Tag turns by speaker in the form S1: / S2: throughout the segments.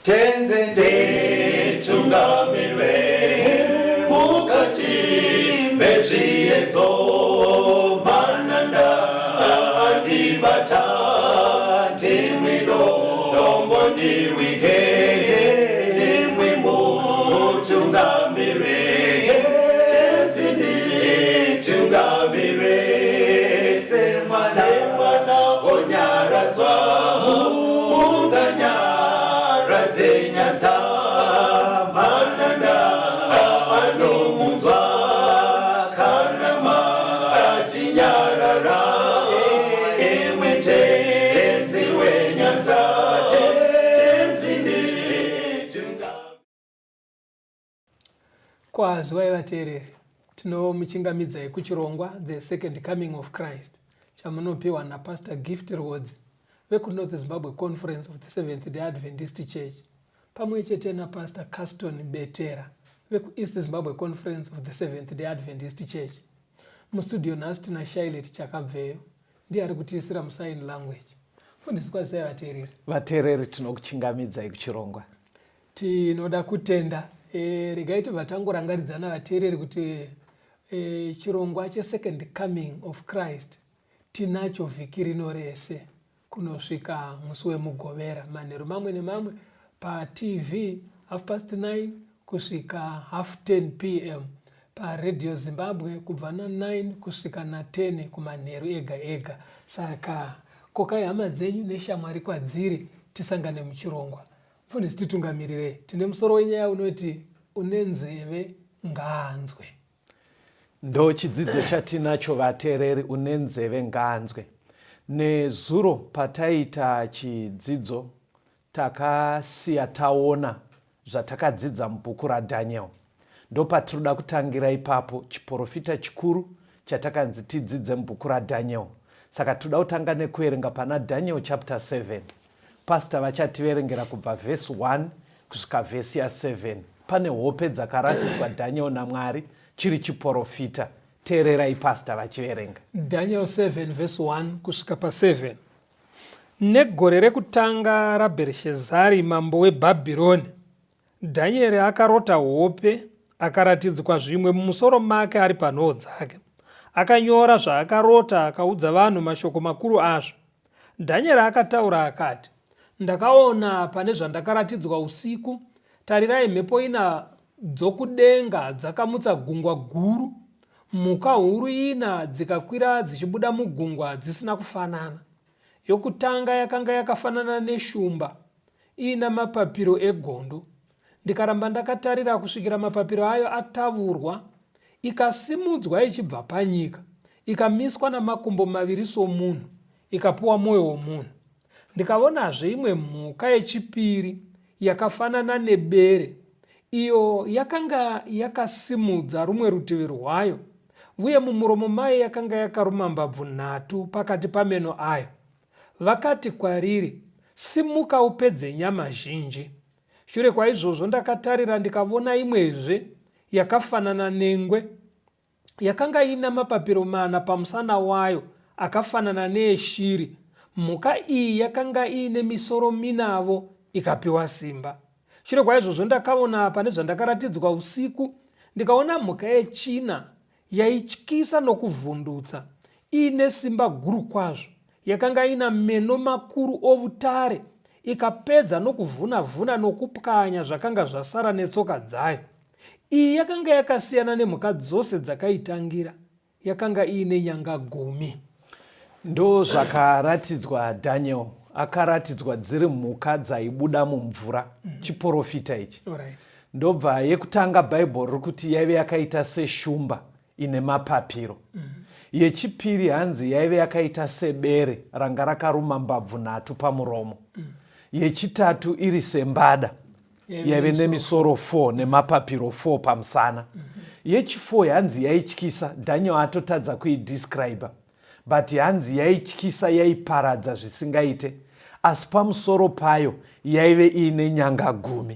S1: tenzende tungamirwe mukati mezviedzo mananda andibata ndimwino dombo ndiwike ndimwi mutungamirwe tenzende tungamirwe semwana onyaradzwa unganyara nyanza mananda anomunzwa kana matinyarara emwe tenzi wenyanza tenzinde tunga.
S2: Kwazwai vateereri, tinomuchingamidzai kuchirongwa The Second Coming of Christ chamunopiwa naPastor Gift Rewards vekuNorth Zimbabwe Conference of the Seventh Day Adventist Church pamwe chete naPastor Caston Betera vekuEast Zimbabwe Conference of the Seventh Day Adventist Church. Mustudio nhasi tina Shailet Chakabveyo ndiye ari kutiisira musign language. Fundiswa sei vateereri?
S3: Vateereri tinokuchingamidzai kuchirongwa.
S2: Tinoda kutenda regai tibva tangorangaridzana vateereri kuti chirongwa cheSecond Coming of Christ tinacho vhiki rino rese kunosvika musi wemugovera manheru mamwe nemamwe paTV 9:30 kusvika 10:30 p.m. paRadio Zimbabwe kubva na9 kusvika na10 kumanheru ega ega. Saka kokai hama dzenyu neshamwari kwadziri tisangane muchirongwa. Mufundisi titungamirire. Tine musoro wenyaya unoti une nzeve ngaanzwe.
S3: Ndo chidzidzo chatinacho vateereri, une nzeve ngaanzwe. Nezuro pataita chidzidzo takasiya taona zvatakadzidza mubhuku raDhaniel. Ndo patinoda kutangira ipapo chiprofita chikuru chatakanzi tidzidze mubhuku raDhaniel. Saka toda kutanga nekuerenga pana Daniel chapter 7. Pastor vachativerengera kubva verse 1 kusvika verse ya 7. Pane hope dzakaratidzwa Daniel naMwari chiri chiprofita. Teererai pastor vachiverenga.
S2: Daniel 7 verse 1 kusvika pa7. Negore rekutanga raBherishazari mambo weBhabhironi, Dhanieri akarota hope, akaratidzwa zvimwe mumusoro make ari panhoo dzake. Akanyora zvaakarota akaudza vanhu mashoko makuru azvo. Dhanieri akataura akati, ndakaona pane zvandakaratidzwa usiku, tarirai mhepo ina dzokudenga dzakamutsa gungwa guru, mhuka huru ina dzikakwira dzichibuda mugungwa dzisina kufanana. Yokutanga yakanga yakafanana neshumba, ina mapapiro egondo. Ndikaramba ndakatarira kusvikira mapapiro ayo atavurwa, ikasimudzwa ichibva panyika, ikamiswa namakumbo maviri somunhu, ikapuwa mwoyo womunhu. Ndikaonazve imwe mhuka yechipiri yakafanana nebere, iyo yakanga yakasimudza rumwe rutivi rwayo, uye mumuromo mayo yakanga yakaruma mbabvu 3 pakati pameno ayo. Vakati kwariri, simuka upedze nyama zhinji. Shure kwaizvozvo ndakatarira ndikaona imwezve yakafanana nengwe, yakanga ina mapapiro 4 pamusana wayo akafanana neeshiri. Mhuka iyi yakanga ine misoro 4 ikapiwa simba. Shure kwaizvozvo ndakaona pane zvandakaratidzwa usiku, ndikaona mhuka yechina yaityisa nokuvhundutsa, ine simba guru kwazvo, yakanga ina meno makuru ovutare, ikapedza nokuvhuna-vhuna nokupwanya zvakanga zvasara netsoka dzayo. Iyi yakanga yakasiyana nemhuka dzose dzakaitangira, yakanga ine nyanga 10.
S3: Ndo zvakaratidzwa Daniel, akaratidzwa dziri mhuka dzaibuda mumvura, chiprofita ichi. Ndobva yekutanga Bible rikuti yaive yakaita seshumba ine mapapiro. Yechipiri hanzi yaive yakaita sebere ranga rakaruma mbabvu 3 pamuromo. Yechitatu iri sembada, yaive nemisoro 4 nemapapiro 4 pamusana. Yechi4 hanzi yaityisa, Daniel atotadza kuidescribe, but hanzi yaityisa, yaiparadza zvisingaite, asi pamusoro payo yaive ine nyanga 10.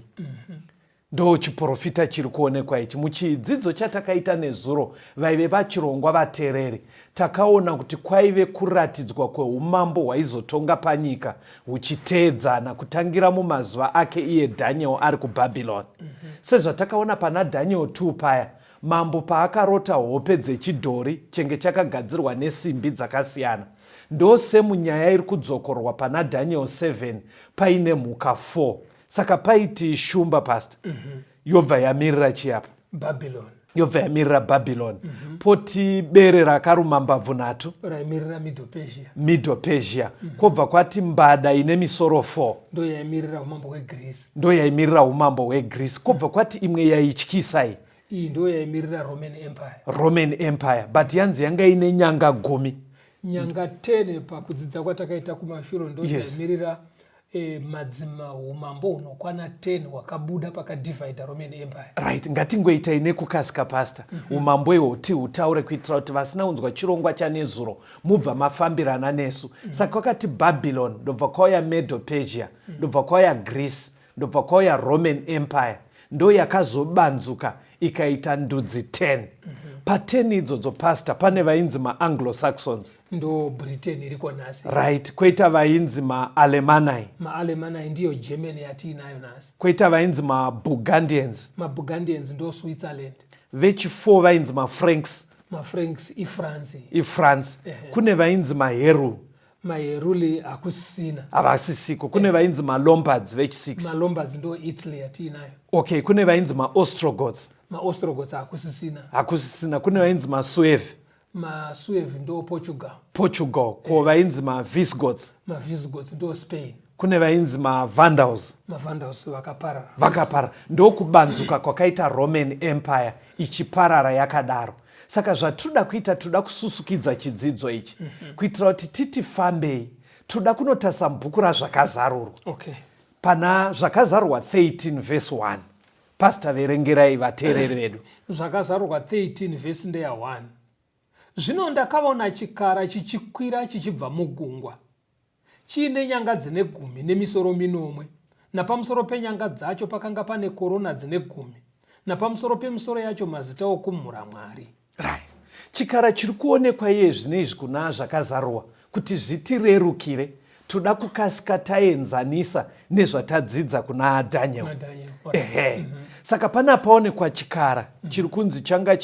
S3: ndo chiprofita chiri kuonekwa ichi. Muchidzidzo chatakaita nezuro vaive vachirongwa vatereri, takaona kuti kwaive kuratidzwa kweumambo hwaizotonga panyika huchiteedzana kutangira mumazuva ake iye Daniel ari kuBhabhironi. Sezvatakaona pana Daniel 2 paya, mambo paakarota hope dzechidhori chenge chakagadzirwa nesimbi dzakasiyana, ndose munyaya iri kudzokorwa pana Daniel 7 paine mhuka 4. Saka paiti shumba pastor, yobva yamirira chiapa
S2: Babylon,
S3: yobva yamirira Babylon. Poti bere rakaruma mbabvu nhatu
S2: raimirira
S3: Middle Persia. Kobva kwati mbada ine misoro 4
S2: ndo yaimirira umambo hweGreece,
S3: ndo yaimirira umambo hweGreece. Kobva kwati imwe yaityisai,
S2: iyi ndo yaimirira
S3: Roman Empire, but yanzi yanga ine nyanga 10.
S2: Nyanga 10 pakudzidza kwatakaita kumashure ndo yaimirira madzima umambo unokwana 10 wakabuda pakadivhaidha Roman Empire.
S3: Right, ngatingoitai nekukasika pastor. Umambo ihwo hutaure kuitira kuti vasina kunzwa chirongwa chanezuro mubva mafambirana nesu. Saka kwakati Babylon, ndobva kwauya Medo Persia, ndobva kwauya Greece, ndobva kwauya Roman Empire, ndo yakazobanzuka ikaita ndudzi 10. Pa10 idzodzo pastor pane vainzi maAnglo-Saxons,
S2: ndo Britain iriko nhasi.
S3: Right, kwoita vainzi maAlemanai.
S2: Maalemanai ndiyo Germany yatiinayo nhasi.
S3: Kwoita vainzi maBurgundians.
S2: Maburgundians ndo Switzerland.
S3: Vechi4 vainzi maFranks.
S2: MaFranks iFrance.
S3: iFrance. Kune vainzi maHeru.
S2: Maheruli hakusisina.
S3: Havasisiko. Kune vainzi maLombards vechi6.
S2: maLombards ndo Italy yatiinayo.
S3: Okay, kune vainzi maOstrogoths.
S2: maOstrogoths hakusisina.
S3: Kune vainzi maSuev.
S2: maSuev ndo
S3: Portugal. Ko vainzi maVisigoths.
S2: maVisigoths ndo Spain.
S3: Kune vainzi maVandals.
S2: maVandals vakaparara.
S3: Ndokubanzuka kwakaita Roman Empire ichiparara yakadaro. Saka zvatoda kuita, toda kususukidza chidzidzo ichi kuitira kuti titi fambei, toda kunotarisa mubhuku razvakazarurwa.
S2: Okay.
S3: Pana zvakazarurwa 13 verse 1. Pastor, verengerai vateereri vedu.
S2: Zvakazarurwa 13 verse ndeya 1. Zvino ndakaona chikara chichikwira chichibva mugungwa, chiine nyanga dzine 10 nemisoro 9, napamusoro penyanga dzacho pakanga pane korona dzine 10, napamusoro pemisoro yacho mazita okumhura Mwari.
S3: Right. Chikara chiri kuonekwa iye zvinezvi kuna zvakazarurwa kuti zvitirerukire, toda kukasika taenzanisa nezvatadzidza kuna Daniel. Saka pana paonekwa chikara chiri kunzi changa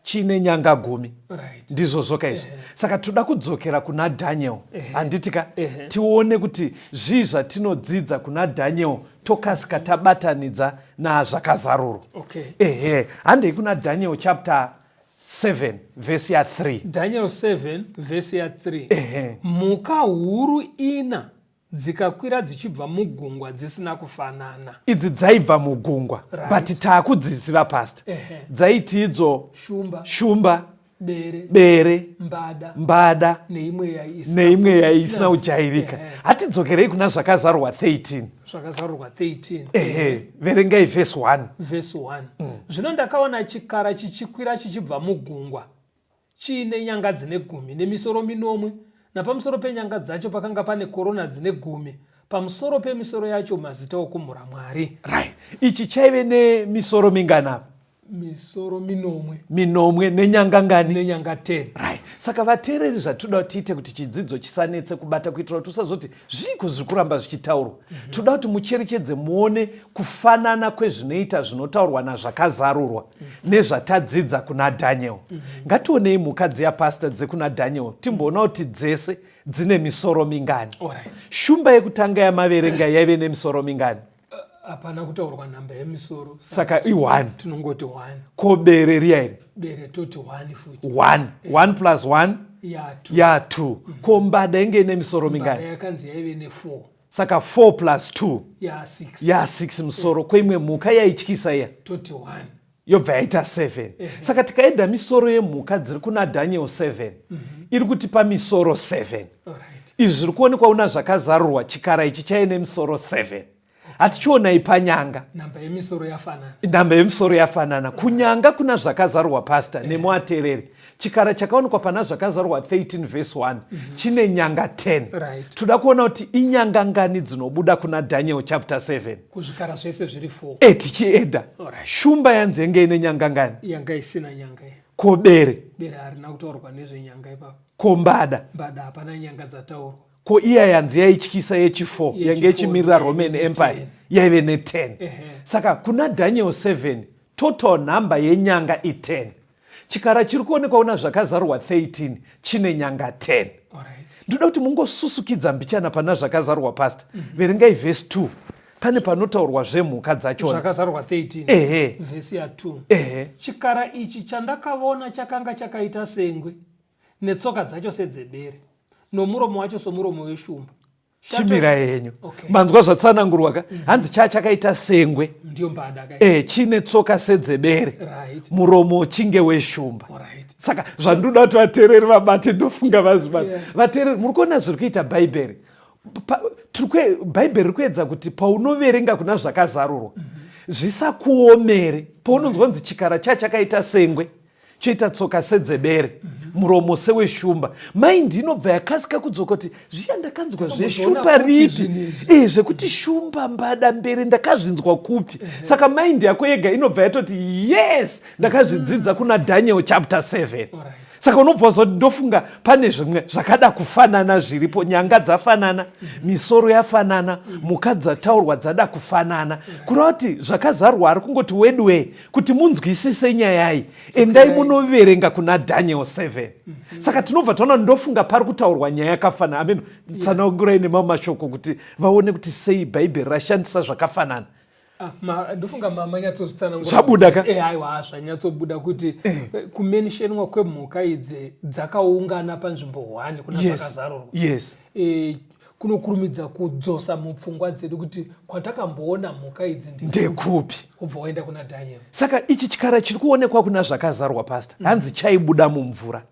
S3: chiine nyanga 10.
S2: Right.
S3: Ndizvo zvoka izvi. Saka toda kudzokera kuna Daniel. Handitika tione kuti zvii zvatinodzidza kuna Daniel tokasika tabatanidza nazvakazarurwa.
S2: Okay.
S3: Handei kuna Daniel chapter 7 verse ya 3.
S2: Daniel 7 verse ya 3. Mhuka huru 4 dzikakwira dzichibva mugungwa dzisina kufanana.
S3: Idzi dzaibva mugungwa,
S2: right,
S3: but taakudziziva pastor. Dzaiti idzo shumba, bere, mbada neimwe yaisina kujairika. Hatidzokerei kuna zvakazarurwa 13.
S2: Zvakazarurwa 13.
S3: Verengai verse 1.
S2: Verse 1. Zvino ndakaona chikara chichikwira chichibva mugungwa, chiine nyanga dzine 10 nemisoro 9, napamusoro penyanga dzacho pakanga pane korona dzine 10, pamusoro pemisoro yacho mazita okumhura Mwari.
S3: Right. Ichi chaive nemisoro mingana?
S2: Misoro 9.
S3: Minomwe nenyanga ngani?
S2: Nenyanga 10.
S3: Right. Saka vateereri zvatoda tiite kuti chidzidzo chisanetse kubata kuitira kuti usazoti zviko zviri kuramba zvichitaurwa. Toda kuti mucherechedze muone kufanana kwezvinoita zvinotaurwa nazvakazarurwa nezvatadzidza kuna Daniel. Ngationei mhuka dziya pastor dzekuna Daniel timboona kuti dzese dzine misoro mingani. Shumba yekutanga yamaverenga yaive nemisoro mingani?
S2: Hapana kutaurwa namba yemisoro.
S3: Saka i1.
S2: Tinongoti 1.
S3: Ko bere riya iri?
S2: Bere toti 1 futi.
S3: 1 plus 1 ya 2. Ko mbada inge ine misoro mingani?
S2: Mbada yakanzi yaive ne 4.
S3: Saka 4 plus 2
S2: ya
S3: 6 misoro. Ko imwe mhuka yaityisa iya?
S2: Toti 1.
S3: Yobva yaita 7. Saka tikaenda misoro yemhuka dziri kuna Daniel 7 iri kutipa misoro 7. Izvi zviri kuonekwa una zvakazarurwa chikara ichi chaine misoro 7. hatichionai panyanga.
S2: Namba yemisoro yafanana.
S3: Namba yemisoro yafanana. Kunyanga kuna zvakazarwa pastor nemuatereri. Chikara chakaonekwa pana zvakazarwa 13 verse 1 chine nyanga 10.
S2: Right.
S3: Toda kuona kuti inyanga ngani dzinobuda kuna Daniel chapter 7.
S2: Kuzvikara zvese zviri 4.
S3: Tichienda. Shumba yanzenge ine nyanga ngani?
S2: Yanga isina nyanga.
S3: Ko bere.
S2: Bere harina kutaurwa nezvenyanga ipapo.
S3: Ko mbada.
S2: Mbada hapana nyanga dzataurwa.
S3: Ko iya yanzi yaityisa yechi4 yange ichimirira Roman Empire yaive ne10. Saka kuna Daniel 7 total number yenyanga i10. Chikara chiri kuonekwa una zvakazarwa 13 chine nyanga 10. Ndoda kuti mungosusukidza mbichana pana zvakazarwa pastor. Verengai verse 2. Pane panotaurwa zvemhuka dzachona.
S2: Zvakazarwa 13. Verse ya 2. Chikara ichi chandakaona chakanga chakaita sengwe netsoka dzacho sedzebere nomuromo wacho somuromo weshumba.
S3: Chimira yenyu. Manzwa zvatsanangurwa ka? Hanzi chakaita sengwe.
S2: Ndiyo mbada ka.
S3: Chine tsoka sedzebere.
S2: Right.
S3: Muromo chinge weshumba.
S2: Right.
S3: Saka zvandoda kuti vateereri vabate ndofunga vazibata. Vateereri muri kuona zviri kuita Bhaibheri. Bhaibheri riri kuedza kuti paunoverenga kuna zvakazarurwa zvisakuomere. Paunonzwa kunzi chikara chakaita sengwe choita tsoka sedzebere muromo seweshumba, maindi inobva yakasika kudzoka kuti zviya ndakanzwa zveshumba ripi, zvekuti shumba mbada mbere ndakazvinzwa kupi. Saka maindi yako yega inobva yatoti yes ndakazvidzidza kuna Daniel chapter 7. Saka unobva zoti ndofunga pane zvimwe zvakada kufanana zviripo, nyanga dzafanana, misoro yafanana, mhuka dzataurwa dzada kufanana. Kureva kuti zvakazarwa ari kungoti wedway kuti munzwisise nyayai endai munoverenga kuna Daniel 7. Saka tinobva taona ndofunga pari kutaurwa nyaya yakafanana. Amen. Tsanangurai nemamwe mashoko kuti vaone kuti sei Bhaibheri rashandisa zvakafanana.
S2: Ndofunga mama nyatsozvitsanangura
S3: zvabuda ka?
S2: Aiwa zvanyatsobuda kuti kumentionwa kwemhuka idzi dzakaungana panzvimbo 1 kuna zvakazarurwa.
S3: Yes.
S2: Kunokurumidza kudzosa mupfungwa dzedu kuti kwatakamboona mhuka idzi
S3: ndekupi
S2: kubva waenda kuna Daniel.
S3: Saka ichi chikara chiri kuonekwa kuna zvakazarwa pastor hanzi chaibuda mumvura.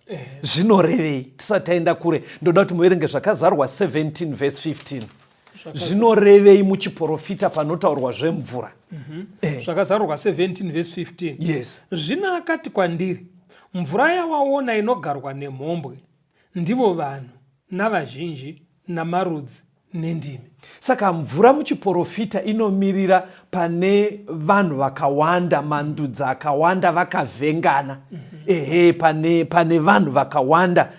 S3: Zvinorevei? Tisati taenda kure ndoda kuti muverenge zvakazarwa 17 verse 15. Zvinorevei muchiprofita panotaurwa zvemvura?
S2: Zvakazarurwa 17 verse 15.
S3: Yes.
S2: Zvino akati kwandiri, mvura yawaona inogarwa nemhombwe ndivo vanhu navazhinji namarudzi nendimi.
S3: Saka mvura muchiprofita inomirira pane vanhu vakawanda, mandudzi akawanda vakavhengana. Pane vanhu vakawanda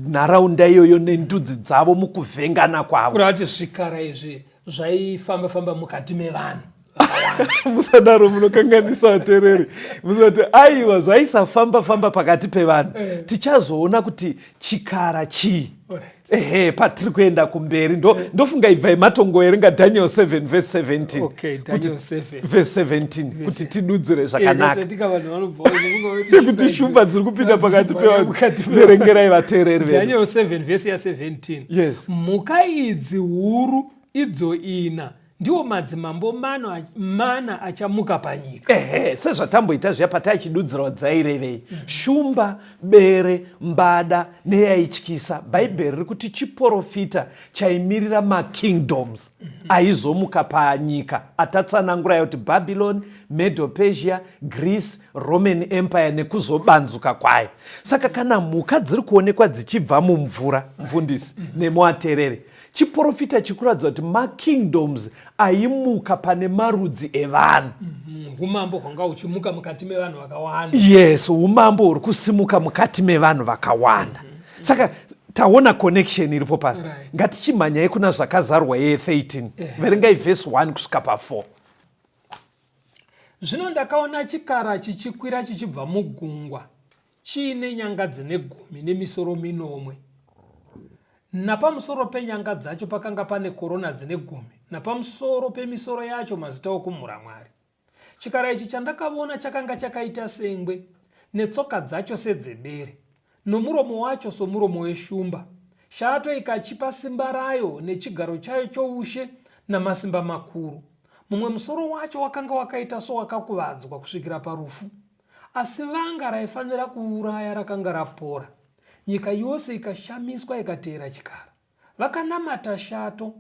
S3: nharaunda iyoyo nendudzi dzavo mukuvhengana kwavo.
S2: Kureva kuti zvikara izvi zvaifamba mukati mevanhu.
S3: Musadaro munokanganisa vateereri. Musati aiwa zvaisafamba pakati pevanhu. Tichazoona kuti chikara chii. Patiri kuenda kumberi ndofunga ibva imatongoerenga Daniel 7 verse 17.
S2: Okay, Daniel 7
S3: verse 17 kuti tidudzire zvakanaka. Kuti shumba dziri kupinda pakati pevanhu. Verengerai vateereri vedu.
S2: Daniel 7 verse ya 17.
S3: Yes.
S2: Mhuka idzi huru idzo ina ndiwo madzimambo mana achamuka panyika.
S3: Sezvatamboita zviya pataichidudzira dzairevei. Shumba, bere, mbada neyaityisa. Bhaibheri riri kuti chiprofita chaimirira makingdoms aizomuka panyika. Atatsanangura kuti Babylon, Medo-Persia, Greece, Roman Empire nekuzobanzuka kwayo. Saka kana mhuka dziri kuonekwa dzichibva mumvura, mfundisi nemuaterere, chiprofita chikuratidza kuti makingdoms aimuka pane marudzi evanhu.
S2: Umambo hwanga huchimuka mukati mevanhu vakawanda.
S3: Yes, umambo huri kusimuka mukati mevanhu vakawanda. Saka taona connection iripo pastor. Ngatichimhanyai kuna zvakazarwa ye13. Verengai verse 1 kusvika pa4.
S2: Zvino ndakaona chikara chichikwira chichibva mugungwa chiine nyanga dzine 10 nemisoro 9. Napamusoro penyanga dzacho pakanga pane korona dzine 10, napamusoro pemisoro yacho mazita okumhura Mwari. Chikara ichi chandakaona chakanga chakaita sengwe, netsoka dzacho sedzebere, nomuromo wacho somuromo weshumba. Shato ikachipa simba rayo nechigaro chayo choushe namasimba makuru. Mumwe musoro wacho wakanga wakaita sowakakuvadzwa kusvikira parufu, asi vanga raifanira kuuraya rakanga rapora. Nyika yose ikashamiswa ikateera chikara. Vakanamata shato,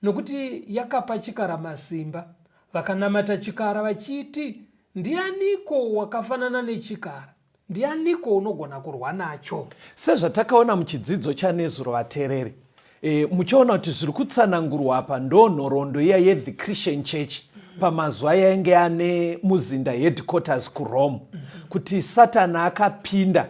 S2: nokuti yakapa chikara masimba. Vakanamata chikara vachiti, ndianiko wakafanana nechikara? Ndianiko unogona kurwa nacho?
S3: Sezvatakaona muchidzidzo chanezuro vateereri, muchiona kuti zviri kutsanangurwa apa ndo nhoroondo iya yeThe Christian Church pamazuva yainge ane muzinda headquarters kuRome, kuti Satani akapinda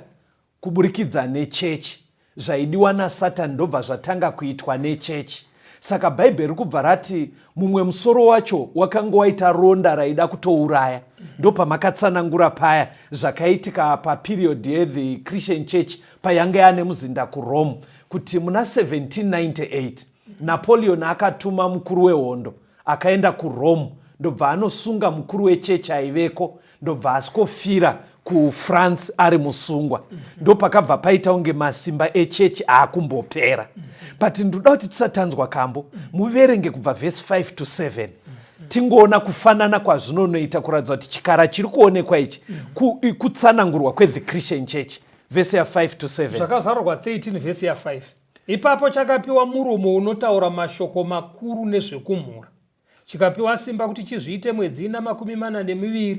S3: kuburikidza nechechi. Zvaidiwa naSatani ndobva zvatanga kuitwa nechechi. Saka bhaibheri riri kubva rati mumwe musoro wacho wakanga waita ronda raida kutouraya. Ndo pamakatsanangura paya zvakaitika paperiodi yeThe Christian Church payanga ane muzinda kuRome, kuti muna 1798 Napoleon akatuma mukuru wehondo akaenda kuRome, ndobva anosunga mukuru wechechi aiveko, ndobva asikofira kuFrance ari musungwa. Ndo pakabva paita unge masimba echechi aakumbopera. But ndoda kuti tisatanzwa kambo, muverenge kubva verse 5 to 7. Tingoona kufanana kwazvinonoita kuratidza kuti chikara chiri kuonekwa ichi kutsanangurwa kweThe Christian Church. Verse ya 5 to 7.
S2: Zvakazarurwa 13 verse ya 5. Ipapo chakapiwa muromo unotaura mashoko makuru nezvekumhura. Chikapiwa simba kuti chizviite mwedzi ina 42.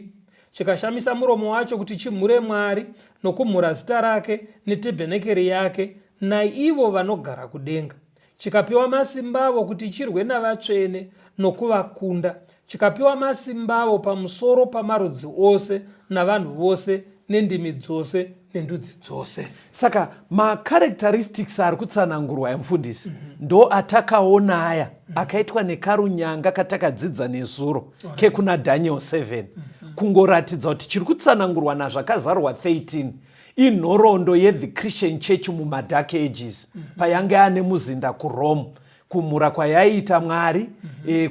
S2: Chikashamisa muromo wacho kuti chimhure Mwari nokumhura zita rake netebhenekeri yake naivo vanogara kudenga. Chikapiwa masimbavo kuti chirwe navatsvene nokuvakunda. Chikapiwa masimbavo pamusoro pamarudzi ose navanhu vose nendimi dzose nendudzi dzose.
S3: Saka macharacteristics ari kutsanangurwa emufundisi ndo atakaona aya akaitwa nekarunyanga katakadzidza nezuro kekuna Daniel 7. Kungoratidza kuti chiri kutsanangurwa nazvakazarurwa 13 inhoroondo yeThe Christian Church mumadark ages, payanga ane muzinda kuRome, kumhura kwayaiita Mwari,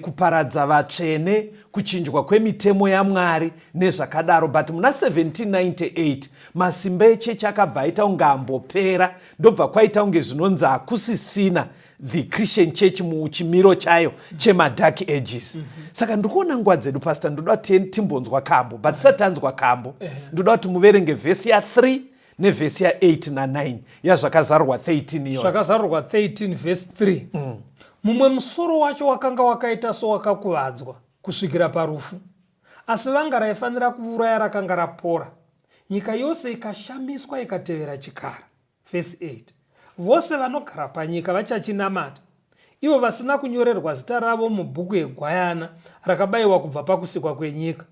S3: kuparadza vatsvene, kuchinjwa kwemitemo yaMwari nezvakadaro. But muna 1798 masimba echechi akabva aita unge ambopera, ndobva kwaita unge zvinonzi hakusisina The Christian Church muchimiro chayo chemadark ages. Saka ndikuona nguva dzedu pastor, ndoda kuti timbonzwa kambo, but tisatanzwa kambo. Ndoda kuti muverenge vhesi ya 3 nevhesi ya 8 na 9 yazvakazarurwa 13 iyo.
S2: Zvakazarurwa 13 verse 3. Mumwe musoro wacho wakanga wakaita sowakakuvadzwa kusvikira parufu, asi vanga raifanira kuuraya rakanga rapora. Nyika yose ikashamiswa ikatevera chikara. Verse 8. Vose vanogara panyika vachachinamata, ivo vasina kunyorerwa zita ravo mubhuku yeGwayana rakabayiwa kubva pakusikwa kwenyika.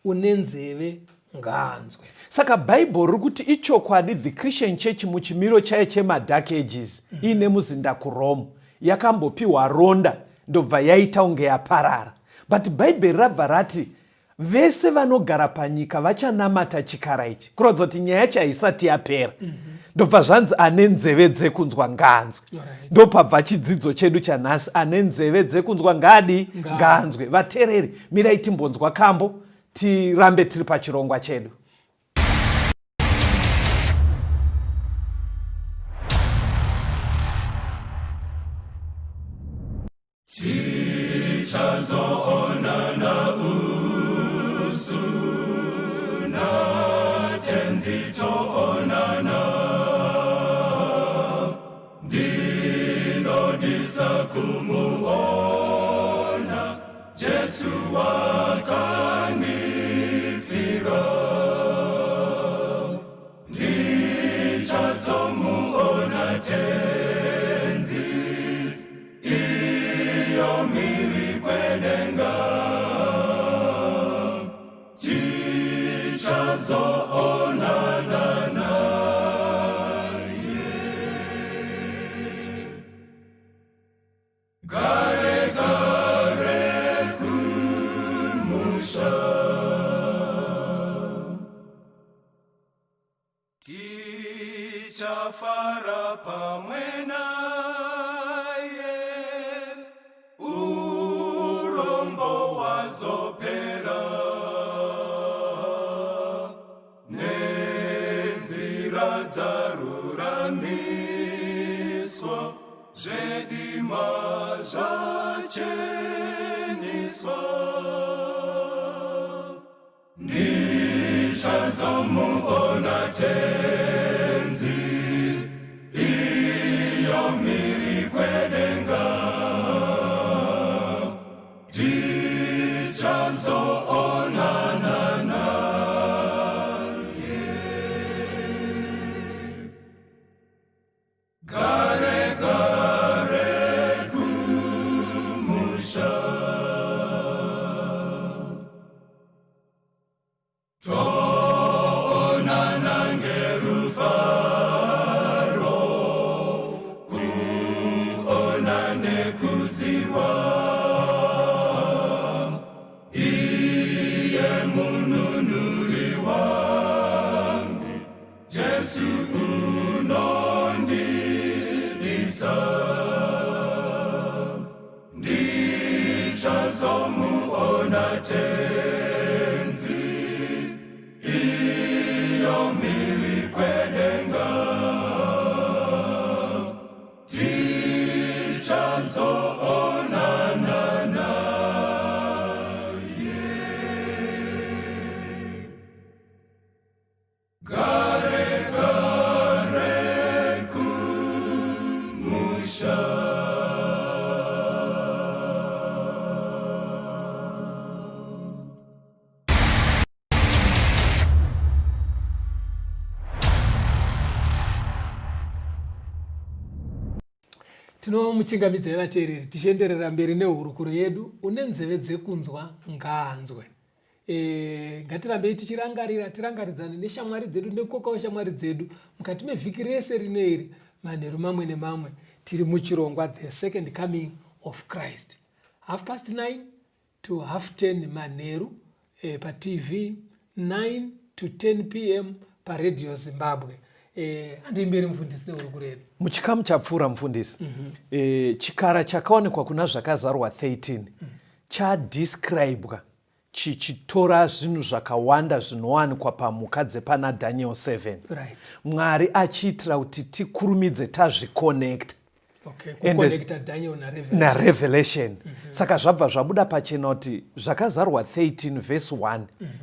S2: Une nzeve ngaanzwe.
S3: Saka bhaibheri riri kuti ichokwadi The Christian Church muchimiro chayo chemadark ages ine muzinda kuRome yakambopiwa ronda ndobva yaita unge yaparara. But bhaibheri rabva rati vese vanogara panyika vachanamata chikara ichi, kuratidza kuti nyaya yacho haisati yapera. Ndobva zvanzi ane nzeve dzekunzwa ngaanzwe. Ndopabva chidzidzo chedu chanhasi, ane nzeve dzekunzwa ngaanzwe. Vateereri, mirai timbonzwa kambo tirambe tiri pachirongwa chedu.
S1: Tichazoonana usu na tenzitoonana, ndinodisa kumuona Jesu wakanifira. Ndichazomuona tenzi iyo miri kwedenga, tichazoonana naye. Gare gare kumusha, tichafara pamwe naye, urombo wazopera, nenzira dzaruramiswa, zvedima zvacheniswa. Ndichazomuona tenzi iyo miri kwedenga, tichazoonana naye. Gare gare kumusha, toonana ngerufaro, kuonane kuziwa. Iye mununuri wangu, Jesu unondidisa. Ndichazomuona tenzi, iyo miri kwedenga. Tichazoonana naye. Gare gare kumusha.
S2: Tinomuchingamidza vateereri tichienderera mberi nehurukuro yedu. Une nzeve dzekunzwa ngaanzwe. Ngatirambei tirangaridzane neshamwari dzedu nekoka weshamwari dzedu mukati mevhiki rese rino iri, manheru mamwe nemamwe tiri muchirongwa The Second Coming of Christ. 9:30 to 10:30 manheru paTV, 9 to 10 p.m. paRadio Zimbabwe. Andimberi mufundisi nehurukuro yedu.
S3: Muchikamu chapfuura mufundisi, chikara chakaonekwa kuna zvakazarwa 13 chadescribwa chichitora zvinhu zvakawanda zvinowanikwa pamhuka dzepana Daniel 7.
S2: Right.
S3: Mwari achiitira kuti tikurumidze tazvikonekta.
S2: Okay, kuconnecta Daniel
S3: naRevelation. Saka zvabva zvabuda pachena kuti zvakazarwa 13 verse 1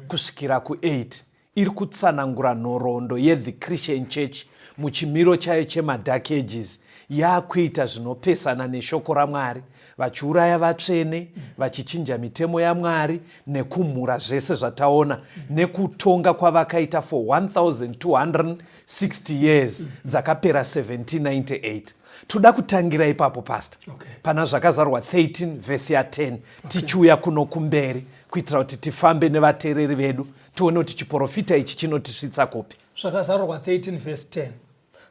S3: kusvikira ku8 iri kutsanangura nhoroondo yeThe Christian Church muchimiro chayo chemadark ages, yakuita zvinopesana neshoko raMwari, vachiuraya vatsvene, vachichinja mitemo yaMwari, nekumhura zvese zvataona, nekutonga kwavakaita for 1260 years dzakapera 1798. Toda kutangira ipapo pastor.
S2: Okay.
S3: Pana zvakazarwa 13 verse ya 10 tichiuya kuno kumberi kuitira kuti tifambe nevateereri vedu tione kuti chiprofita ichi chinotisvitsa kupi.
S2: Zvakazarwa 13 verse 10.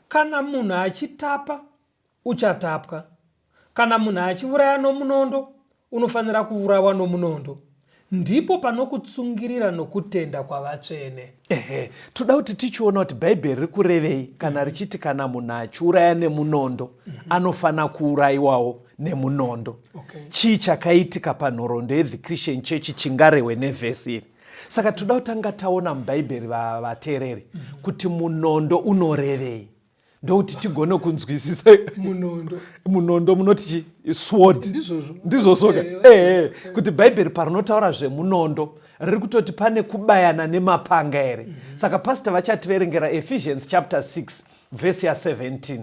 S2: Kana munhu achitapa, uchatapwa. Kana munhu achiuraya nomunondo, unofanira kuurawa nomunondo. Ndipo panokutsungirira nokutenda kwavatsvene.
S3: Toda kuti tichiona kuti bhaibheri riri kurevei kana richiti kana munhu achiuraya nemunondo anofana kuurayiwawo nemunondo.
S2: Okay.
S3: Chii chakaitika panhoroondo yeThe Christian Church chingarehwe nevhesi iri? Saka toda kutanga taona mubhaibheri vateereri kuti munondo unorevei, ndokuti tigone kunzwisisa. Munondo munoti sword ndizvosoka. Kuti bhaibheri parinotaura zvemunondo riri kutoti pane kubayana nemapanga here. Saka pastor vachativerengera Ephesians chapter 6 verse ya 17.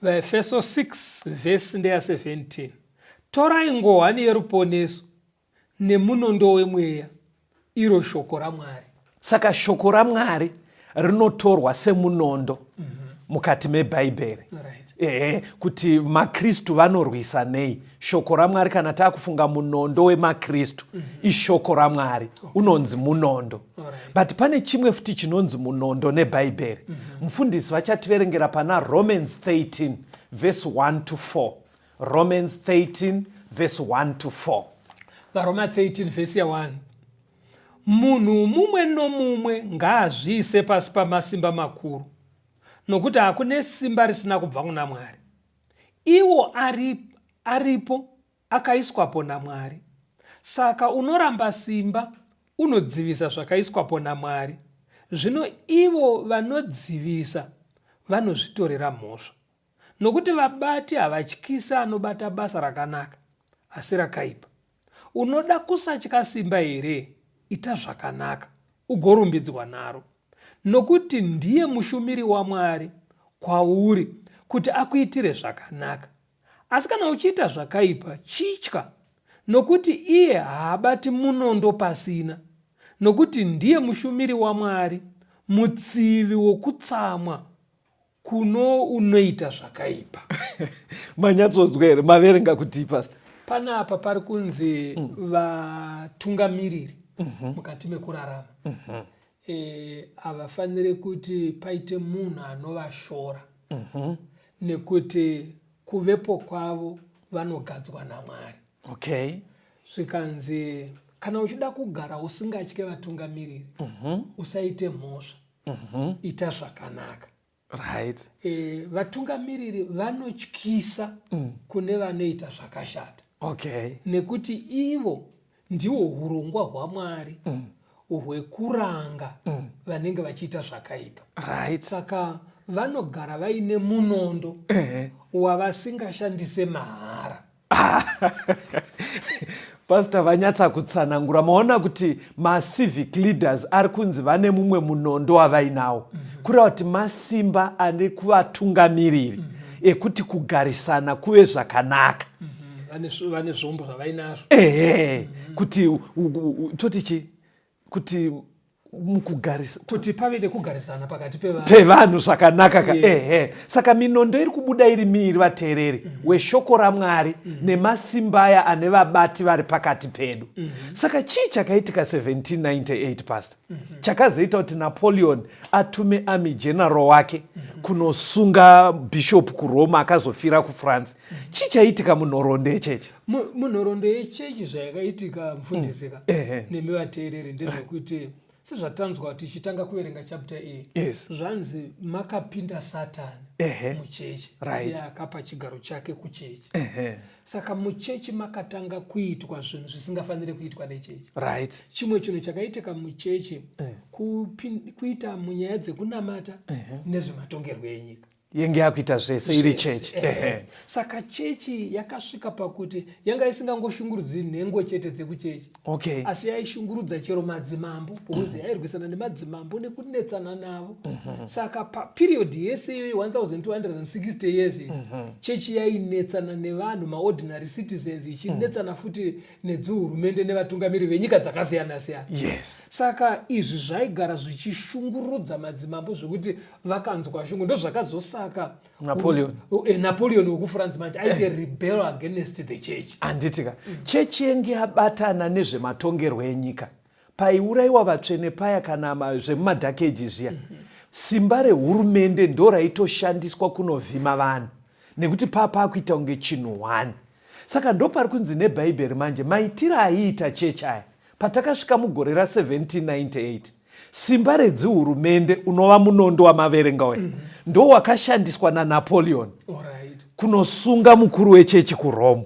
S2: Vaefeso 6 verse ndeya 17. Torai ngohwani yeruponeso nemunondo wemweya, iro shoko raMwari.
S3: Saka shoko raMwari rinotorwa semunondo mukati mebhaibheri. Kuti maKristu vanorwisa nei shoko raMwari. Kana takufunga munondo wemaKristu ishoko raMwari, unonzi munondo. But pane chimwe futi chinonzi munondo nebhaibheri. Mufundisi vachativerengera pana Romans 13 verse 1 to 4. Romans 13 verse 1 to 4.
S2: Varoma 13 verse ya 1. Munhu mumwe nomumwe ngaazviise pasi pamasimba makuru, nokuti hakune simba risina kubva kuna Mwari. Iwo aripo akaiswapo naMwari. Saka unoramba simba unodzivisa zvakaiswapo naMwari. Zvino ivo vanodzivisa vanozvitorera mhosva, nokuti vabati havatyisa anobata basa rakanaka, asi rakaipa. Unoda kusatya simba here? Ita zvakanaka ugorumbidzwa naro, nokuti ndiye mushumiri waMwari kwauri kuti akuitire zvakanaka. Asi kana uchiita zvakaipa, chitya, nokuti iye haabati munondo pasina, nokuti ndiye mushumiri waMwari, mutsivi wokutsamwa kuno unoita zvakaipa.
S3: Manyatsodzwa here maverenga kuti pastor?
S2: Panapa pari kunzi vatungamiriri mukati mekurarama. Havafaniri kuti paite munhu anovashora, nekuti kuvepo kwavo vanogadzwa naMwari.
S3: Okay.
S2: Zvikanzi kana uchida kugara usingatye vatungamiriri, usaite mhosva, ita zvakanaka.
S3: Right.
S2: Vatungamiriri vanotyisa kune vanoita zvakashata.
S3: Okay.
S2: Nekuti ivo ndiwo urongwa hwaMwari hwekuranga vanenge vachiita zvakaipa.
S3: Right.
S2: Saka vanogara vaine munondo wavasingashandise mahara.
S3: Pastor vanyatsa kutsanangura, maona kuti ma-civic leaders ari kunzi vane mumwe munondo wavainawo, kureva kuti masimba ane kuvatungamiriri ekuti kugarisana kuve zvakanaka.
S2: Vane zvombo zvavainazvo.
S3: Kuti totichi kuti
S2: kuti pave nekugarisana pakati
S3: pevanhu zvakanaka. Yes. Saka minondo iri kubuda iri miiri, vateereri weshoko raMwari nemasimba aya ane vabati vari pakati pedu. Saka chii chakaitika 1798 pastor? Chakazoita kuti Napoleon atume army general wake kunosunga bishop kuRoma akazofira kuFrance. Chii chaitika munhoroondo yechechi?
S2: Munhoroondo yechechi zvayakaitika, mufundisika nemi vateereri, ndezvekuti sezvatanzwa kuti tichitanga kuverenga chapter A.
S3: Yes.
S2: Zvanzi makapinda Satani muchechi. Ndiye akapa chigaro chake kuchechi. Saka muchechi makatanga kuitwa zvinhu zvisingafaniri kuitwa nechechi.
S3: Right.
S2: Chimwe chinhu chakaitika muchechi kuita munyaya dzekunamata nezvematongerwo enyika.
S3: Yenge yakuita zvese iri chechi.
S2: Saka chechi yakasvika pakuti yanga isingangoshungurudzi nhengo chete dzekuchechi.
S3: Okay.
S2: Asi yaishungurudza chero madzimambo, because yairwisana nemadzimambo nekunetsana navo. Saka paperiodi yese iyoyi 1260 years chechi yainetsana nevanhu, maordinary citizens, ichinetsana futi nedzihurumende nevatungamiri venyika dzakasiyana siyana.
S3: Yes.
S2: Saka izvi zvaigara zvichishungurudza madzimambo zvokuti vakanzwa shungu. Ndo zvakazosaka Napoleon wokufrance manje aite rebel against the church.
S3: Anditika chechi yenge yabatana nezvematongerwo enyika, paiurayiwa vatsvene paya kana zvemumadhakeji zviya, simba rehurumende ndo raitoshandiswa kunovhima vanhu, nekuti pakuita kunge chinhu one. Saka ndo pari kunzi nebhaibheri manje maitiro aiita chechi aya patakasvika mugore ra1798, simba redzihurumende unova munondo wamaverenga we ndo wakashandiswa naNapoleon kunosunga mukuru wechechi kuRome.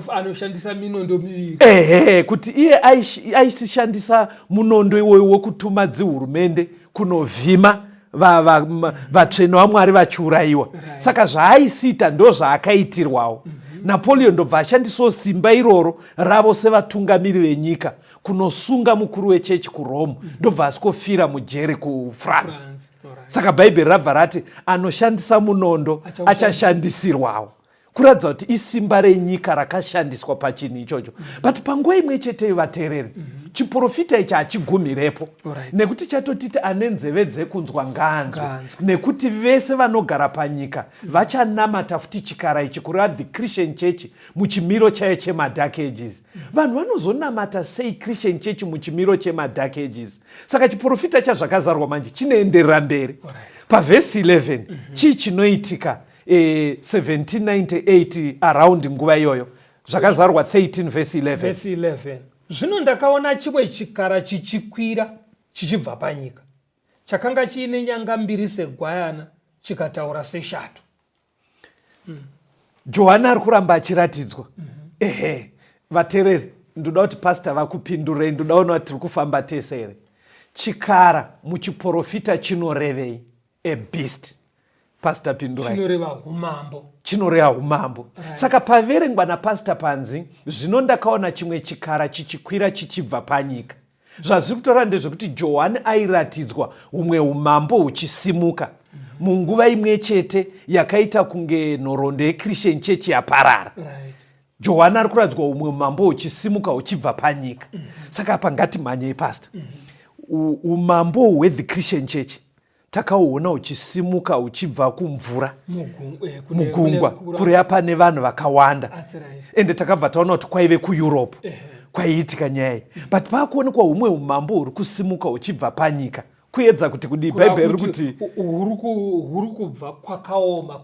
S2: Anoshandisa minondo miviri.
S3: Kuti iye aisishandisa munondo iwoyo wokutuma dzihurumende kunovhima vatsvene vaMwari vachiurayiwa. Saka zvaaisita ndo zvaakaitirwawo. Napoleon ndobva ashandisawo simba iroro ravo sevatungamiri venyika kunosunga mukuru wechechi kuRome, ndobva asikofira mujeri kuFrance. Saka bhaibheri rabva rati anoshandisa munondo achashandisirwawo, kuratidza kuti isimba renyika rakashandiswa pachinhu ichocho. But panguva imwe chete vateereri, chiprofita ichi hachigumirepo, nekuti chatotiti ane nzeve dzekunzwa ngaanzwe, nekuti vese vanogara panyika vachanamata futi chikara ichi, kureva the Christian church muchimiro chayo chemadhark ages. Vanhu vanozonamata sei Christian church muchimiro chemadhark ages? Saka chiprofita chazvakazarwa manje chinoenderera mberi. Pavhesi 11 chii chinoitika 1798 around nguva iyoyo? Zvakazarwa 13 verse 11.
S2: Zvino ndakaona chimwe chikara chichikwira chichibva panyika, chakanga chiine nyanga mbiri segwayana, chikataura seshato.
S3: Johana ari kuramba achiratidzwa. Vateereri, ndoda kuti pastor vakupindurei, ndoda kuona kuti tiri kufamba tese here. Chikara muchiprofita chinorevei? A beast. Pastor pindurai. Chinoreva umambo. Saka paverengwa napastor panzi, zvino ndakaona chimwe chikara chichikwira chichibva panyika. Zvazviri kutaura ndezvekuti Johani airatidzwa umwe umambo huchisimuka munguva imwe chete yakaita kunge nhoroondo yeChristian church yaparara. Johani ari kuradzwa umwe umambo uchisimuka uchibva panyika. Saka apa ngatimhanyei pastor. Umambo hwe-the Christian Church takauona uchisimuka uchibva kumvura mugungwa kureya pane vanhu vakawanda, ende takabva taona kuti kwaive kuEurope kwaiitika nyaya. But paakuonekwa umwe umambo huri kusimuka uchibva panyika, kuedza kuti kudii Bhaibheri riri kuti
S2: huri kubva kwakaoma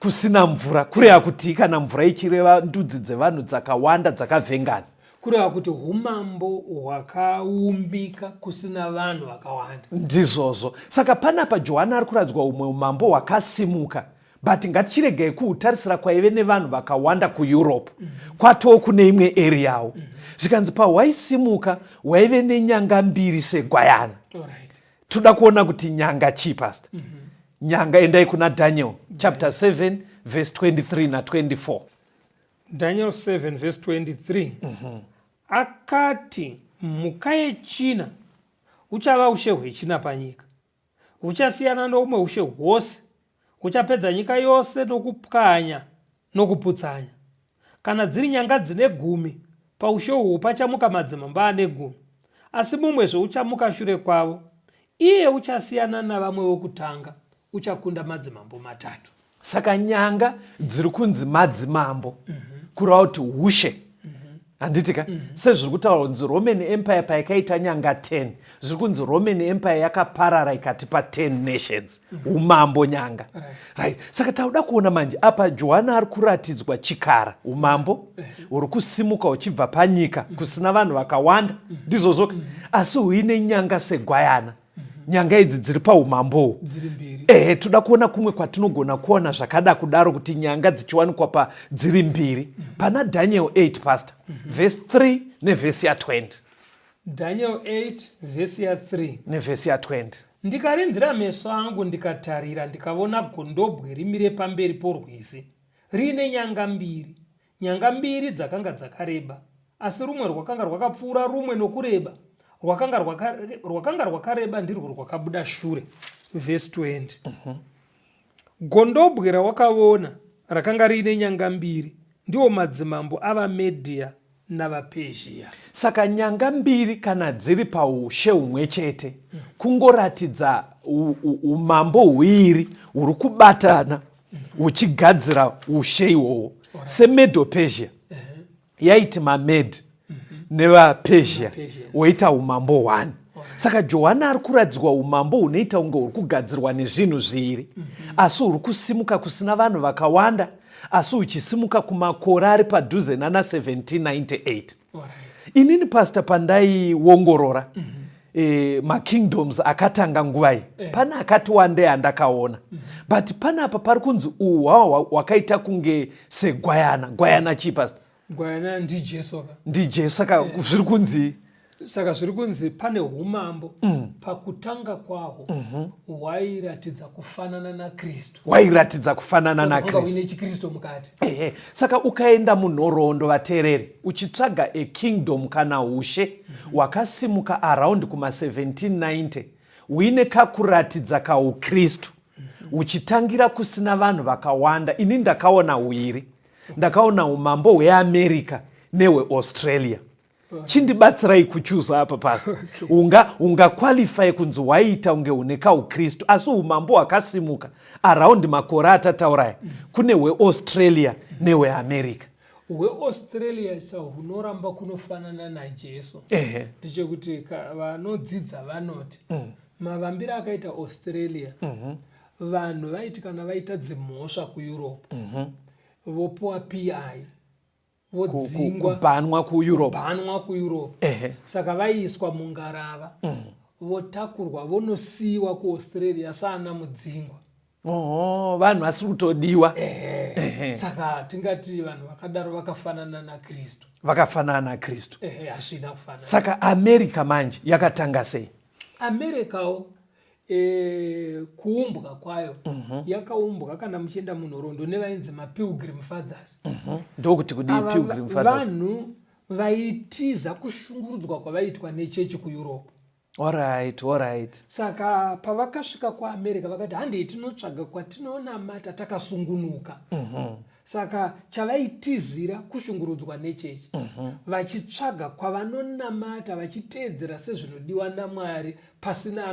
S2: kusina mvura,
S3: kureva kuti kana mvura ichireva ndudzi dzevanhu dzakawanda dzakavhengana,
S2: kureva kuti umambo hwakaumbika kusina vanhu vakawanda.
S3: Ndizvozvo. Saka panapa Johani ari kuradzwa umwe umambo hwakasimuka, but ngatichiregei kuutarisira kwaive nevanhu vakawanda kuEurope, kwatoo kune imwe eriyawo. Zvikanzi pahwaisimuka hwaive nenyanga mbiri segwayana. Toda kuona kuti nyanga chii pastor? Nyanga, endai kuna Daniel chapter 7 verse 23 na 24.
S2: Daniel 7 verse 23. Akati mhuka yechina uchava ushe hwechina panyika, uchasiyana noumwe ushe hwose, uchapedza nyika yose nokupwanya nokuputsanya. Kana dziri nyanga dzine 10, paushe uhwu pachamuka madzimambo ane 10, asi mumwezve uchamuka shure kwavo. Iye uchasiyana navamwe vokutanga, uchakunda madzimambo 3.
S3: Saka nyanga dziri kunzi madzimambo kureva kuti ushe. Handitika sezviri kutaura kunzi Roman Empire paikaita nyanga 10, zviri kunzi Roman Empire yakaparara ikatipa 10 nations. Umambo nyanga, right? Saka tauda kuona manje apa Johani ari kuratidzwa chikara umambo huri kusimuka uchibva panyika kusina vanhu vakawanda, ndizvozvo, asi huine nyanga segwayana. Nyanga idzi dziri paumambo toda kuona kumwe kwatinogona kuona zvakada kudaro kuti nyanga dzichiwanikwa pa dziri mbiri. Pana Daniel 8 pastor verse 3 nevhesi ya 20.
S2: Daniel 8 vhesi ya 3
S3: nevhesi ya 20.
S2: Ndikarinzira meso angu ndikatarira, ndikaona gondobwe rimire pamberi porwizi, riine nyanga mbiri. Nyanga mbiri dzakanga dzakareba, asi rumwe rwakanga rwakapfuura rumwe nokureba. Rwakanga rwakareba ndirwo rwakabuda shure. Verse 20. Gondobwe rawakaona rakanga riine nyanga mbiri, ndiwo madzimambo avaMedhia navaPezhia.
S3: Saka nyanga mbiri kana dziri paushe humwe chete, kungoratidza umambo hwiri huri kubatana huchigadzira ushe ihwohwo. SeMedo Persia yaiti maMed nevaPezhia woita umambo 1. Saka Johani ari kuradzwa umambo hunoita kunge huri kugadzirwa nezvinhu zviri, asi huri kusimuka kusina vanhu vakawanda, asi huchisimuka kumakore ari padhuze nana 1798. Inini pastor pandaiongorora makingdoms akatanga nguvai, pana akati wandei andakaona, but panapa pari kunzi uhwa hwakaita kunge segwayana chii pastor?
S2: Gwayana ndiJesu.
S3: Saka zviri kunzi
S2: zviri kunzi pane umambo pakutanga kwahwo hwairatidza kufanana naKristu.
S3: Uine
S2: chiKristu mukati.
S3: Saka ukaenda munhoroondo vateereri uchitsvaga ekingdom kana ushe hwakasimuka around kuma 1790 huine kakuratidza kaukristu huchitangira kusina vanhu vakawanda. Ini ndakaona huiri. Ndakaona umambo hweAmerica nehweAustralia. Chindibatsirai kuchuza apa pastor. Unga qualify kunzi hwaita unge hune kaukristu, asi umambo hwakasimuka around makore atatauraya kune hweAustralia nehweAmerica.
S2: HweAustralia hunoramba kunofanana naJesu. Ndechekuti vanodzidza vanoti mavambiro akaita Australia, vanhu vaiti kana vaita dzimhosva kuEurope vopuwa PI, vodzingwa
S3: kubanwa kuEurope.
S2: Saka vaiiswa mungarava, votakurwa vonosiiwa kuAustralia saana mudzingwa.
S3: Vanhu vasiri kutodiwa.
S2: Saka tingati vanhu vakadaro vakafanana naKristu. Hazvina kufanana.
S3: Saka America manje yakatanga sei?
S2: Americawo kuumbwa kwayo yakaumbwa kana muchienda munhoroondo nevainzi maPilgrim Fathers.
S3: Ndokuti kudii Pilgrim Fathers?
S2: Vanhu vaitiza kushungurudzwa kwavaitwa nechechi kuEurope.
S3: Alright.
S2: Saka pavakasvika kuAmerica vakati handei tinotsvaga kwatinonamata takasungunuka. Saka chavaitizira kushungurudzwa nechechi vachitsvaga kwavanonamata vachiteedzera sezvinodiwa naMwari pasina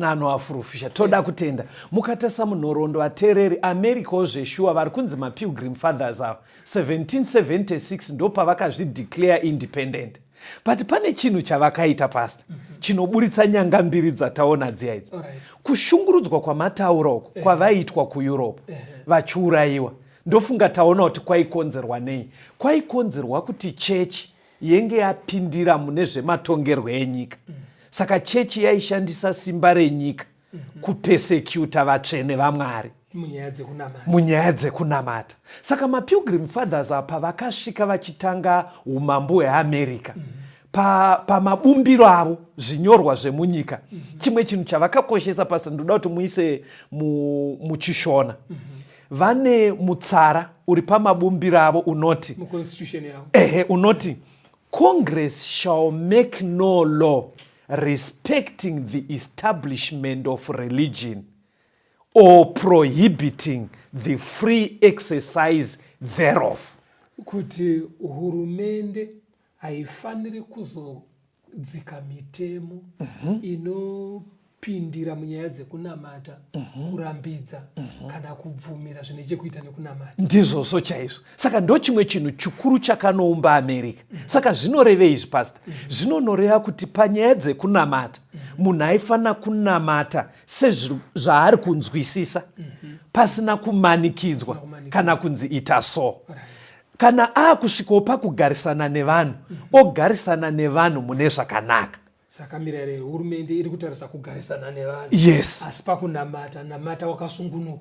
S2: anovafurufusha. Toda kutenda mukatasa munhoroondo vateereri Americawo zveshuwa vari kunzi maPilgrim Fathers avo 1776 ndo pavakazvideclare independent. But pane chinhu chavakaita pastor chinoburitsa nyanga mbiri dzataona dziya idzi. Kushungurudzwa kwamataura uko kwavaitwa kuEurope vachiurayiwa. Ndofunga taona kuti kwaikonzerwa nei? Kwaikonzerwa kuti chechi yenge yapindira mune zvematongerwo enyika. Saka chechi yaishandisa simba renyika kupesecuta vatsvene vaMwari munyaya dzekunamata. Saka maPilgrim Fathers apa vakasvika vachitanga umambo hweAmerica pamabumbiro avo zvinyorwa zvemunyika. Chimwe chinhu chavakakoshesa pasi ndoda kuti muise muchishona. Vane mutsara uri pamabumbiro avo unoti unoti Congress shall make no law respecting the establishment of religion or prohibiting the free exercise thereof. Kuti hurumende haifaniri kuzodzika mitemo inopindira munyaya dzekunamata, kurambidza kana kubvumira zvine chekuita nekunamata.
S3: Ndizvozvo chaizvo. Saka ndo chimwe chinhu chikuru chakanoumba America. Saka zvinoreva izvi pastor. Zvinonoreva kuti panyaya dzekunamata munhu aifanira kunamata sezvaari kunzwisisa pasina kumanikidzwa kana kunzi ita so. Kana akusvikawo pakugarisana nevanhu ogarisana nevanhu mune zvakanaka.
S2: Saka mirayiro yehurumende iri kutarisa kugarisana nevanhu.
S3: Yes.
S2: Asi pakunamata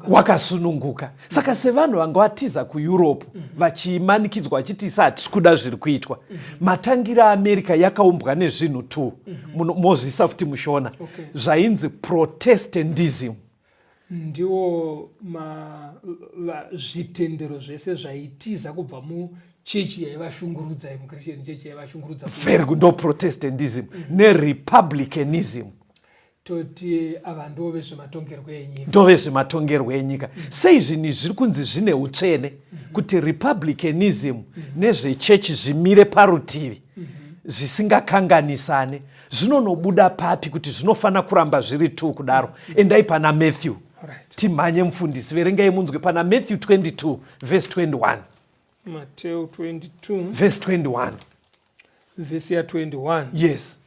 S3: wakasununguka. Saka sevanhu vanga vatiza kuEurope vachimanikidzwa vachiti hatisi kuda zviri kuitwa. Matangira aAmerica yakaumbwa nezvinhu tu mozvisa futi mushona zvainzi Protestantism.
S2: Ndiwo zvitendero zvese zvaitiza kubva chechi yaivashungurudza muChristian chechi yaivashungurudza.
S3: Very good. No Protestantism neRepublicanism.
S2: Toti ava ndove zvematongerwo enyika.
S3: Ndove zvematongerwo enyika. Sei zvinhu zviri kunzi zvine utsvene kuti Republicanism nezvechechi zvimire parutivi zvisingakanganisane zvinonobuda papi kuti zvinofana kuramba zviri tu kudaro. Endai pana Matthew. Timhanye mufundisi verengai munzwe pana Matthew 22 verse 21.
S2: Matthew 22
S3: verse 21.
S2: Verse ya 21.
S3: Yes.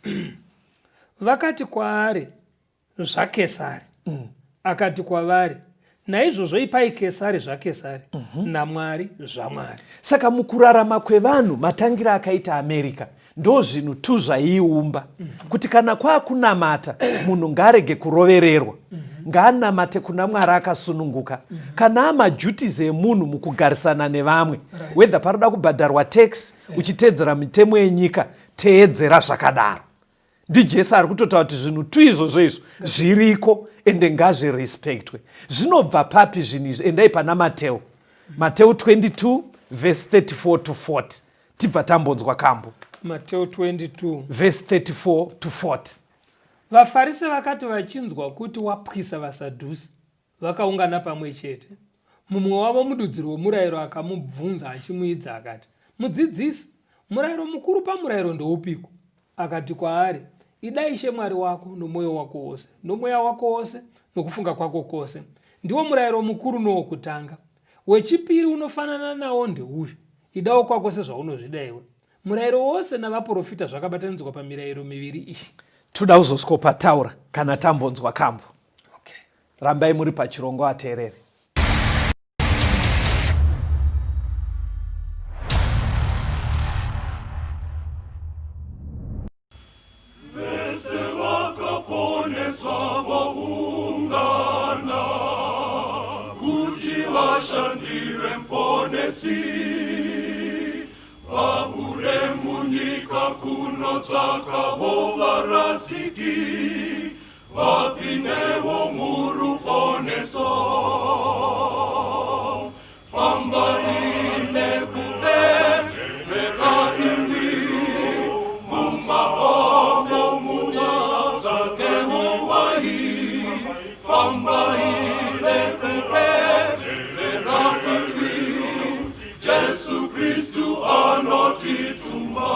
S2: Vakati kwaari zvaKesari. Akati kwavari naizvozvo ipai Kesari zvaKesari naMwari zvaMwari.
S3: Saka mukurarama kwevanhu matangira akaita America ndo zvinhu tu zvaiumba kuti kana kwakunamata munhu ngarege kurovererwa ngaanamate kuna Mwari akasununguka. Kana amajutis emunhu mukugarisana nevamwe whether paroda kubhadharwa tax uchiteedzera mitemo yenyika teedzera zvakadaro. NdiJesu ari kutotaura kuti zvinhu tu izvozvo izvo zviriko ende ngazvirespectwe. Zvinobva papi zvinhu izvi? Endai pana Mateo 22 verse 34 to 40. Tibva tambonzwa kambo.
S2: Mateo 22
S3: verse 34 to 40.
S2: VaFarisi vakati vachinzwa kuti wapwisa vaSadhusi vakaungana pamwe chete. Mumwe wavo mududziri womurayiro akamubvunza achimuidza akati, mudzidzisi, murayiro mukuru pamurayiro ndoupiko? Akati kwaari, ida Ishe Mwari wako nomwoyo wako wose, nomweya wako wose, nokufunga kwako kwose. Ndiwo murayiro mukuru nowokutanga. Wechipiri unofanana nawo ndeuyu, idawo kwako sezvaunozvida iwe. Murayiro wose navaprofita zvakabatanidzwa pamirayiro miviri iyi.
S3: Toda kuzosvika taura kana tambonzwa kambo. Rambai muri pachirongo ateerere.
S1: Vese vakaponeswa vaungana kuti vashandire mponesi vabude munyika kunotsvakawo varasiki vapinewo muruponeso fambai nekudedzera imi mumakomo mutsvakewo wai fambai nekudedzera imi Jesu Kristu anotituma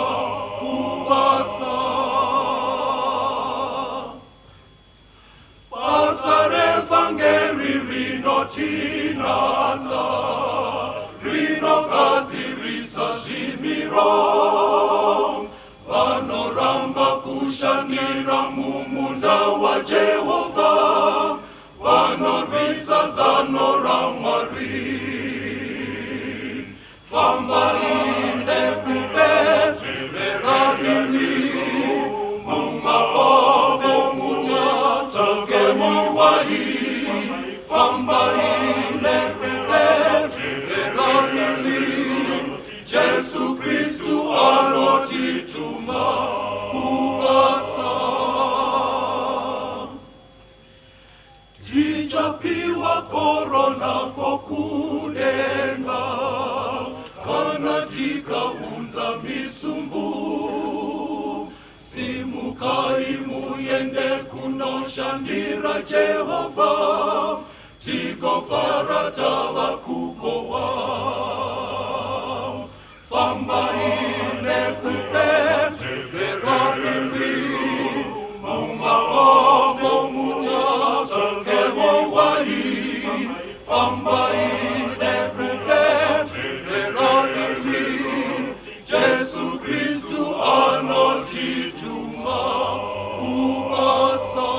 S1: kubasa. Basa revangeli rinotinadza, rinogadzirisa zvimiro. Vanoramba kushandira mumunda waJehovha, vanorwisa zano raMwari. Fambai nekupedzera rini mumaoko mutsvake muwai. Fambai nekupedzera rini Jesu Kristu anotituma kubasa. Tichapiwa korona kokudenga, kana tikaunza misumbu. Simukai muende kunoshandira Jehova, tikofara tava kukowa. Fambai nekupedzera rini mumaoko mutsvake muwai. Fambai nekupedzera rini Jesu Kristu anotituma kubasa.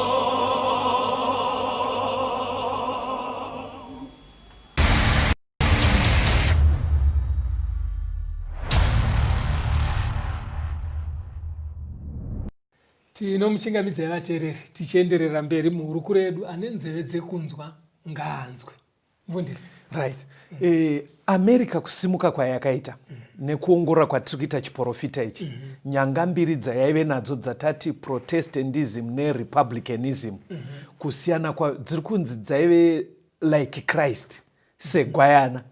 S2: Tino muchingamidzi yavateereri tichienderera mberi muhurukuro yedu ane nzeve dzekunzwa ngaanzwe. Mfundisi.
S3: Right. America kusimuka kwayakaita nekuongorora kwatiri kuita chiprofita ichi, nyanga mbiri dzayaive nadzo dzatati Protestantism neRepublicanism, kusiyana dziri kunzi dzaive like Christ, segwayana.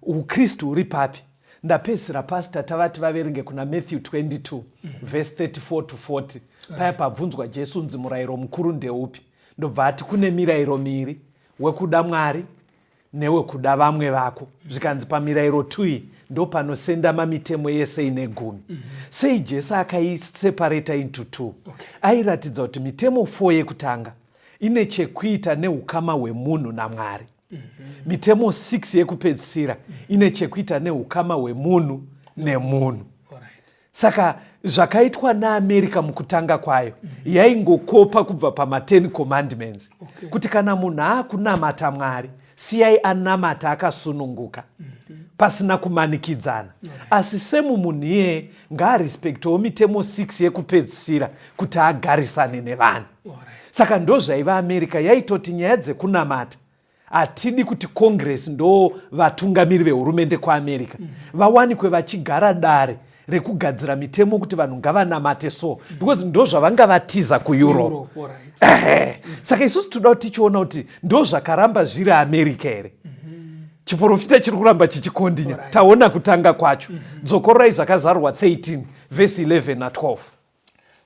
S3: Ukristu huri papi? Ndapedzisira pastor tavati vaverenge kuna Matthew 22 verse 34 to 40. Paya pabvunzwa Jesu nzi murayiro mukuru ndeupi? Ndobva ati kune mirayiro miri, wekuda Mwari newekuda vamwe vako. Zvikanzi pamirayiro 2 ndo panosenda mamitemo yese ine 10. Sei Jesu akaiseparata into 2? Airatidza kuti mitemo 4 yekutanga ine chekuita neukama hwemunhu naMwari. Mitemo 6 yekupedzisira ine chekuita neukama hwemunhu nemunhu. Saka zvakaitwa naAmerica mukutanga kwayo yaingokopa kubva pama10 commandments, kuti kana munhu akunamata Mwari siyai anamata akasununguka pasina kumanikidzana. Asi semunhu iye ngaarespektewo mitemo 6 yekupedzisira kuti agarisane nevanhu. Saka ndozvaiva America, yaitoti nyaya dzekunamata hatidi kuti Congress ndo vatungamiri vehurumende kwaAmerica vawanikwe vachigara dare rekugadzira mitemo kuti vanhu ngavanamate so, because ndo zvavanga vatiza kuEurope. Saka isusu toda kuti tichiona kuti ndo zvakaramba zviri America here. Chiprofita chiri kuramba chichikondinya. Taona kutanga kwacho. Dzokororai zvakazarwa 13 verse 11 na 12.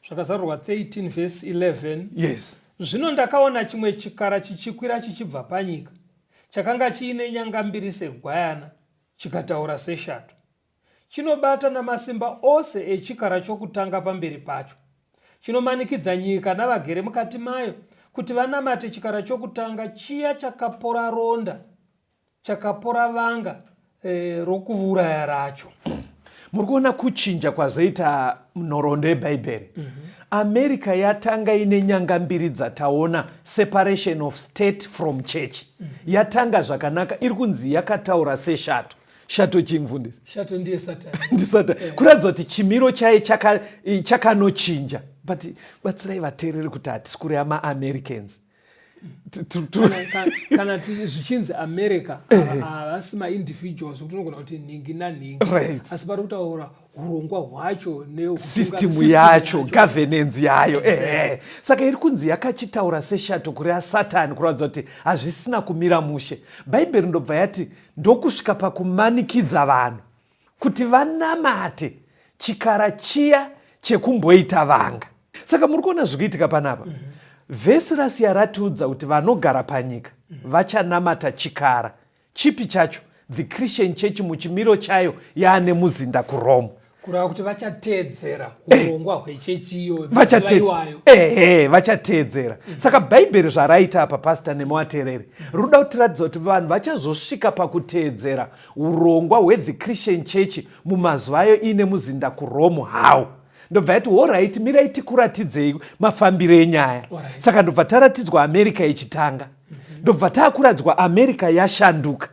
S2: Zvakazarwa 13 verse 11.
S3: Yes.
S2: Zvino ndakaona chimwe chikara chichikwira chichibva panyika, chakanga chiine nyanga mbiri segwayana, chikataura seshato. Chinobata namasimba ose echikara chokutanga pamberi pacho. Chinomanikidza nyika navagere mukati mayo kuti vanamate chikara chokutanga, chiya chakapora ronda, chakapora vanga rokuuraya racho.
S3: Muri kuona kuchinja kwazoita nhoroondo yeBhaibheri. America yatanga ine nyanga mbiri dzataona, separation of state from church. Yatanga zvakanaka, iri kunzi yakataura seshato. Shato chimfundisi?
S2: Shato ndiye Satani.
S3: Ndi Satani. Kuratidza kuti chimiro chaye chakanochinja. But batsirai vateereri kuti hatisi kure amaAmericans.
S2: Kana zvichinzi America havasi maindividuals kuti unogona kuti ningi naningi, asi pari kutaura urongwa hwacho
S3: system yacho, governance yayo. Saka iri kunzi yakachitaura seshato kuri aSatani, kuratidza kuti hazvisina kumira mushe. Bhaibheri ndobva yati ndokusvika pakumanikidza vanhu kuti vanamate chikara chiya chekumboita vanga. Saka muri kuona zvikuitika panapa. Vhesi rasiya ratiudza kuti vanogara panyika vachanamata chikara chipi chacho, the Christian church muchimiro chayo yaane muzinda kuRome.
S2: Kurava kuti vachateedzera urongwa hwechechi iyo
S3: vachateedzera. Saka bhaibheri zvaraita apa pastor nemuvateereri ruda kutiratidza kuti vanhu vachazosvika pakuteedzera urongwa hwethe Christian church mumazuva ayo ine muzinda kuRome hawo. Ndobva yati allright, mirai tikuratidzei mafambiro enyaya. Saka ndobva taratidzwa America ichitanga, ndobva taakuradzwa America yashanduka,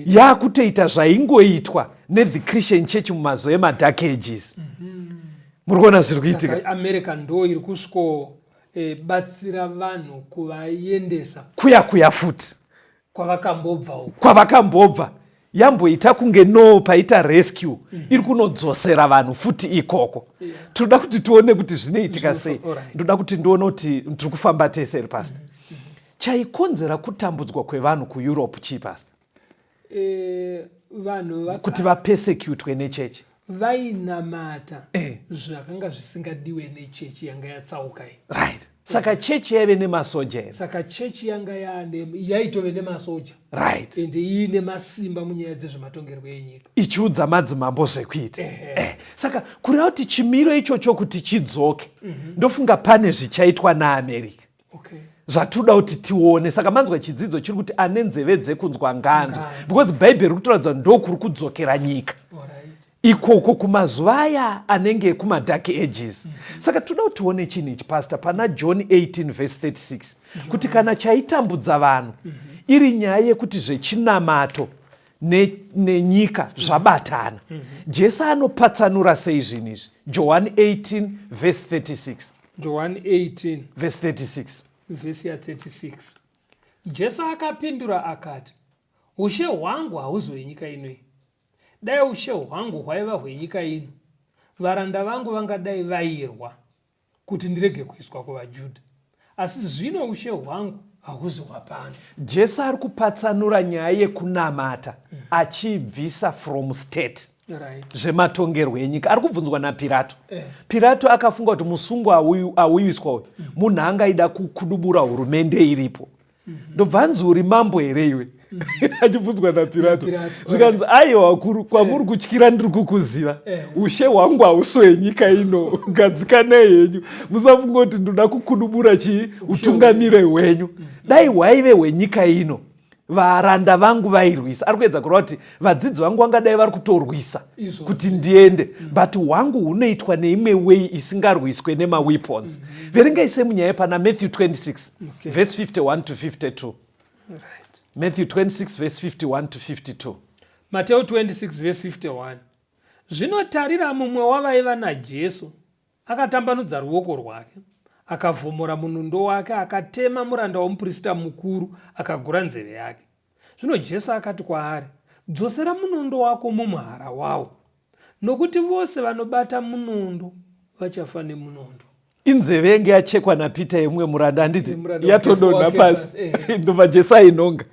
S3: yakutoita zvaingoitwa nethe Christian church mumazuva emadark ages. Muri kuona zviri kuitika.
S2: America ndo iri kusviko batsira vanhu kuvaendesa
S3: kuya futi
S2: kwavakambobva
S3: yamboita kunge no paita rescue iri kunodzosera vanhu futi ikoko. Tinoda kuti tione kuti zvinoitika sei. Ndoda kuti ndione kuti tiri kufamba tese ri pastor. Chaikonzera kutambudzwa kwevanhu kuEurope chii pastor?
S2: Vanhu
S3: kuti vapersecutwe nechechi
S2: vainamata zvakanga zvisingadiwe nechechi yanga yatsauka iyi.
S3: Right. Saka chechi yaive nemasoja here.
S2: Saka chechi yanga yaitove nemasoja.
S3: Right.
S2: Ende iine masimba munyaya dzezvematongerwo enyika.
S3: Ichiudza madzimambo zvekuita. Saka kureva kuti chimiro ichocho kuti chidzoke ndofunga pane zvichaitwa naAmerica. Zvatoda kuti tione. Saka manzwa chidzidzo chiri kuti ane nzeve dzekunzwa ngaanzwe, because bhaibheri rikutoratidza ndokuri kudzokera nyika ikoko kumazuva aya anenge kumadark ages. Saka toda kuti tione chinhu ichi pastor pana John 18 verse 36 kuti kana chaitambudza vanhu iri nyaya yekuti zvechinamato nenyika zvabatana, Jesu anopatsanura sei zvinhu izvi? John 18 verse 36.
S2: John 18
S3: verse 36.
S2: Vesi ya 36. Jesu akapindura akati, ushe hwangu hauzi hwenyika inoi. Dai ushe hwangu hwaiva hwenyika ino, varanda vangu vangadai vairwa kuti ndirege kuiswa kuvaJudha. Asi zvino ushe hwangu hauzi hwapano.
S3: Jesu ari kupatsanura nyaya yekunamata achibvisa from state. Zvematongerwo enyika. Ari kubvunzwa naPirato. Pirato akafunga kuti musungwa auyiswa uyu munhu angaida kukudubura hurumende iripo. Ndobva anzi uri mambo here iwe? Achibvunzwa naPirato. Zvikanzi aiwa wakuru, kwamuri kutyira ndiri kukuziva. Ushe hwangu hausi hwenyika ino, gadzikanai henyu. Musafunga kuti ndoda kukudubura utungamire hwenyu. Dai hwaive hwenyika ino, varanda vangu vairwisa. Ari kuedza kureva kuti vadzidzi vangu vangadai vari kutorwisa kuti ndiende, but hwangu hunoitwa neimwe way isingarwiswe nemaweapons. Verengai semunyaya pana Matthew 26 verse 51 to 52. Matthew 26 verse 51 to 52.
S2: Matthew 26 verse 51. Zvinotarira mumwe wavaiva naJesu akatambanudza ruoko rwake, akavhomora munondo wake, akatema muranda womuprista mukuru, akagura nzeve yake. Zvino Jesu akati kwaari, dzosera munondo wako mumuhara wawo, nokuti vose vanobata munondo vachafa nemunondo.
S3: Inzeve yenge yachekwa naPita yemwe muranda, anditi yatodonha pasi. Ndobva Jesu ainonga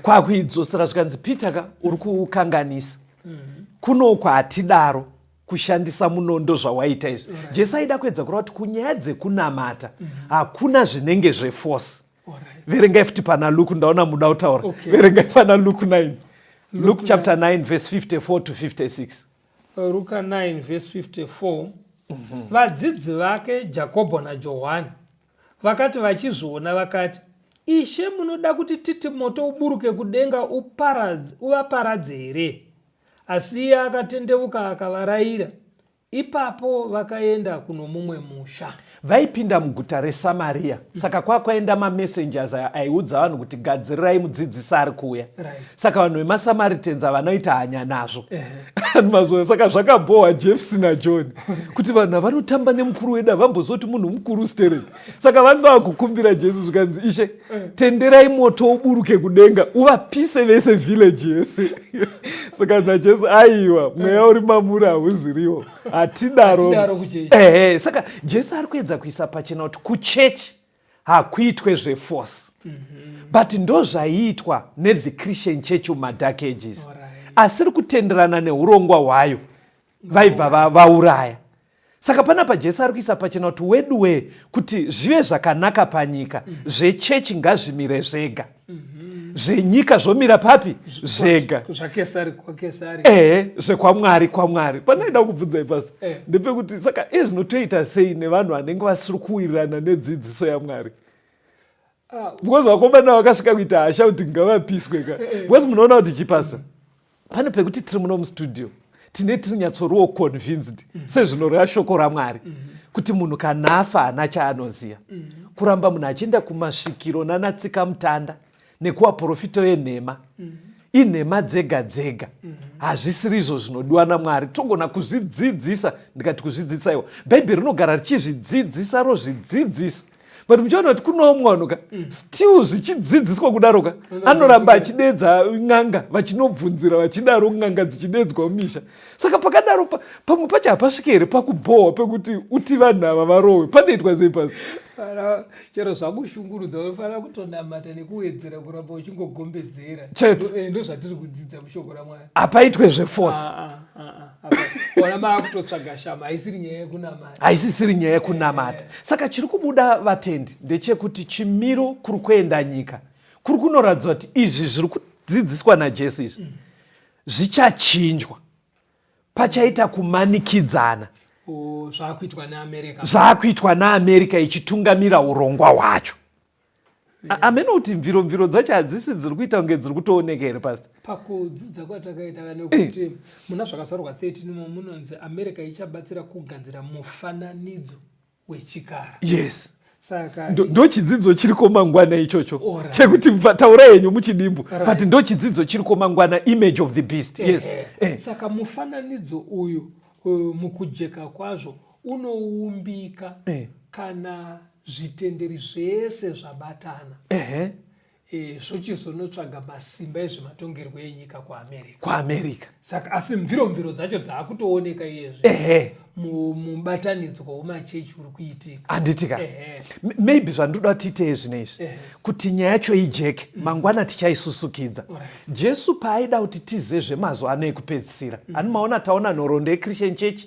S3: kwakuidzosera zvikanzi, Pita uri kukanganisa. Kuno kwatidaro kushandisa munondo zvawaita izvi. Jesu aida kuedza kureva kuti kunyaya dzekunamata hakuna zvinenge zveforce. Verengai futi pana Luke, ndaona muda kutaura. Verengai pana Luke 9. Luke chapter 9 verse 54 to 56.
S2: Luke 9 verse 54. Vadzidzi vake Jakobho naJohani vakati vachizviona vakati, Ishe, munoda kuti titi moto uburuke kudenga uvaparadze here? Asi iye akatendeuka akavarayira. Ipapo vakaenda kuno mumwe musha.
S3: Vaipinda muguta reSamaria. Saka kwakaenda mamessengers aiudza vanhu kuti gadzirirai mudzidzisi ari kuuya. Saka vanhu vemaSamaritans vanoita hanya nazvo. Saka zvakabohwa James naJohn kuti vanhu vanotamba nemukuru wedu vambozoti munhu mukuru stereki. Saka vanga vakukumbira Jesu zvikanzi, Ishe, tenderai moto uburuke kudenga uvapise vese village yese. Saka naJesu aiwa, mweya uri mamuri hauziriwo. Atidaro kuchechi. Saka Jesu ari kuedza kuisa pachena kuti kuchechi hakuitwe zveforce. But ndo zvaiitwa nethe Christian church mumadark ages. Asiri kutenderana neurongwa hwayo vaibva vauraya. Saka panapa Jesu ari kuisa pachena kuti wedwe kuti zvive zvakanaka panyika, zvechechi ngazvimire zvega, zvenyika zvomira papi zvega, zvekwamwari kwamwari. Panoida kubvunzai pasi ndepekuti saka zvinotoita sei nevanhu vanenge vasiri kuwirirana nedzidziso yaMwari? Because vakomana vakasvika kuita hasha kuti ngavapiswe ka. Because munoona kuti chipasta pane pekuti tiri muno mustudio tiri nyatsoruwo convinced sezvinoreva shoko raMwari kuti munhu kana afa hana chaanoziya. Kuramba munhu achienda kumasvikiro nanatsika mutanda nekuvaprofita venhema, inhema dzega dzega, hazvisiri izvo zvinodiwa naMwari. Togona kuzvidzidzisa, ndikati kuzvidzidzisaiwa, bhaibheri rinogara richizvidzidzisa rozvidzidzisa, but muchiona kuti kuno mwanuka still zvichidzidziswa kudaroka anoramba achidedza n'anga, vachinobvunzira vachidaro n'anga dzichidedzwa mumisha. Saka pakadaro pamwe pacho hapasviki here pakubhohwa pekuti uti vanhu ava varohwe, panoitwa sei pasi?
S2: Chero zvakushungurudza unofanira kutonamata nekuwedzera kuramba uchingogombedzera. Ndo zvatiri kudzidza mushoko raMwari.
S3: Hapaitwe zveforce.
S2: Ona maakutotsvaga shama, haisiri nyaya yekunamata.
S3: Haisisiri nyaya yekunamata. Saka chiri kubuda vatendi ndechekuti chimiro kuri kuenda nyika kuri kunoratidza kuti izvi zviri kudzidziswa naJesu izvi zvichachinjwa, pachaita kumanikidzana. Zvaakuitwa naAmerika ichitungamira urongwa hwacho. Ameno kuti mviro dzacho hadzisi dziri kuita kunge dziri kutooneka here pasi?
S2: Pakudzidza kwatakaita nekuti muna zvakazarurwa 13 munonzi Amerika ichabatsira kugadzira mufananidzo wechikara.
S3: Yes.
S2: Saka
S3: ndo chidzidzo chiriko mangwana ichocho chekuti taura yenyu muchidimbu, but ndo chidzidzo chiriko mangwana, image of the beast. Yes.
S2: Saka mufananidzo uyu mukujeka kwazvo unoumbika kana zvitenderi zvese zvabatana zvochizonotsvaga masimba ezvematongerwo enyika kuAmerika. Saka asi mviro dzacho dzaakutooneka iyezve mubatanidzwa wemachechi uri kuitika.
S3: Handitika maybe zvandoda tiite zvinezvi kuti nyaya yacho ijeke mangwana tichaisusukidza. Jesu paaida kuti tizive zvemazuva ano ekupedzisira, ani maona taona nhoroondo yeChristian Church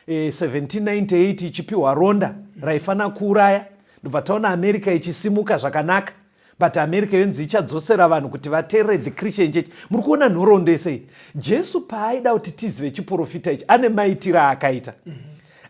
S3: 1798 ichipiwa ronda raifana kuuraya, ndobva taona Amerika ichisimuka zvakanaka, but America yonzi ichadzosera vanhu kuti vateerere the Christian Church. Muri kuona nhoroondo yesei? Jesu paaida kuti tizive chiprofita ichi ane maitiro akaita.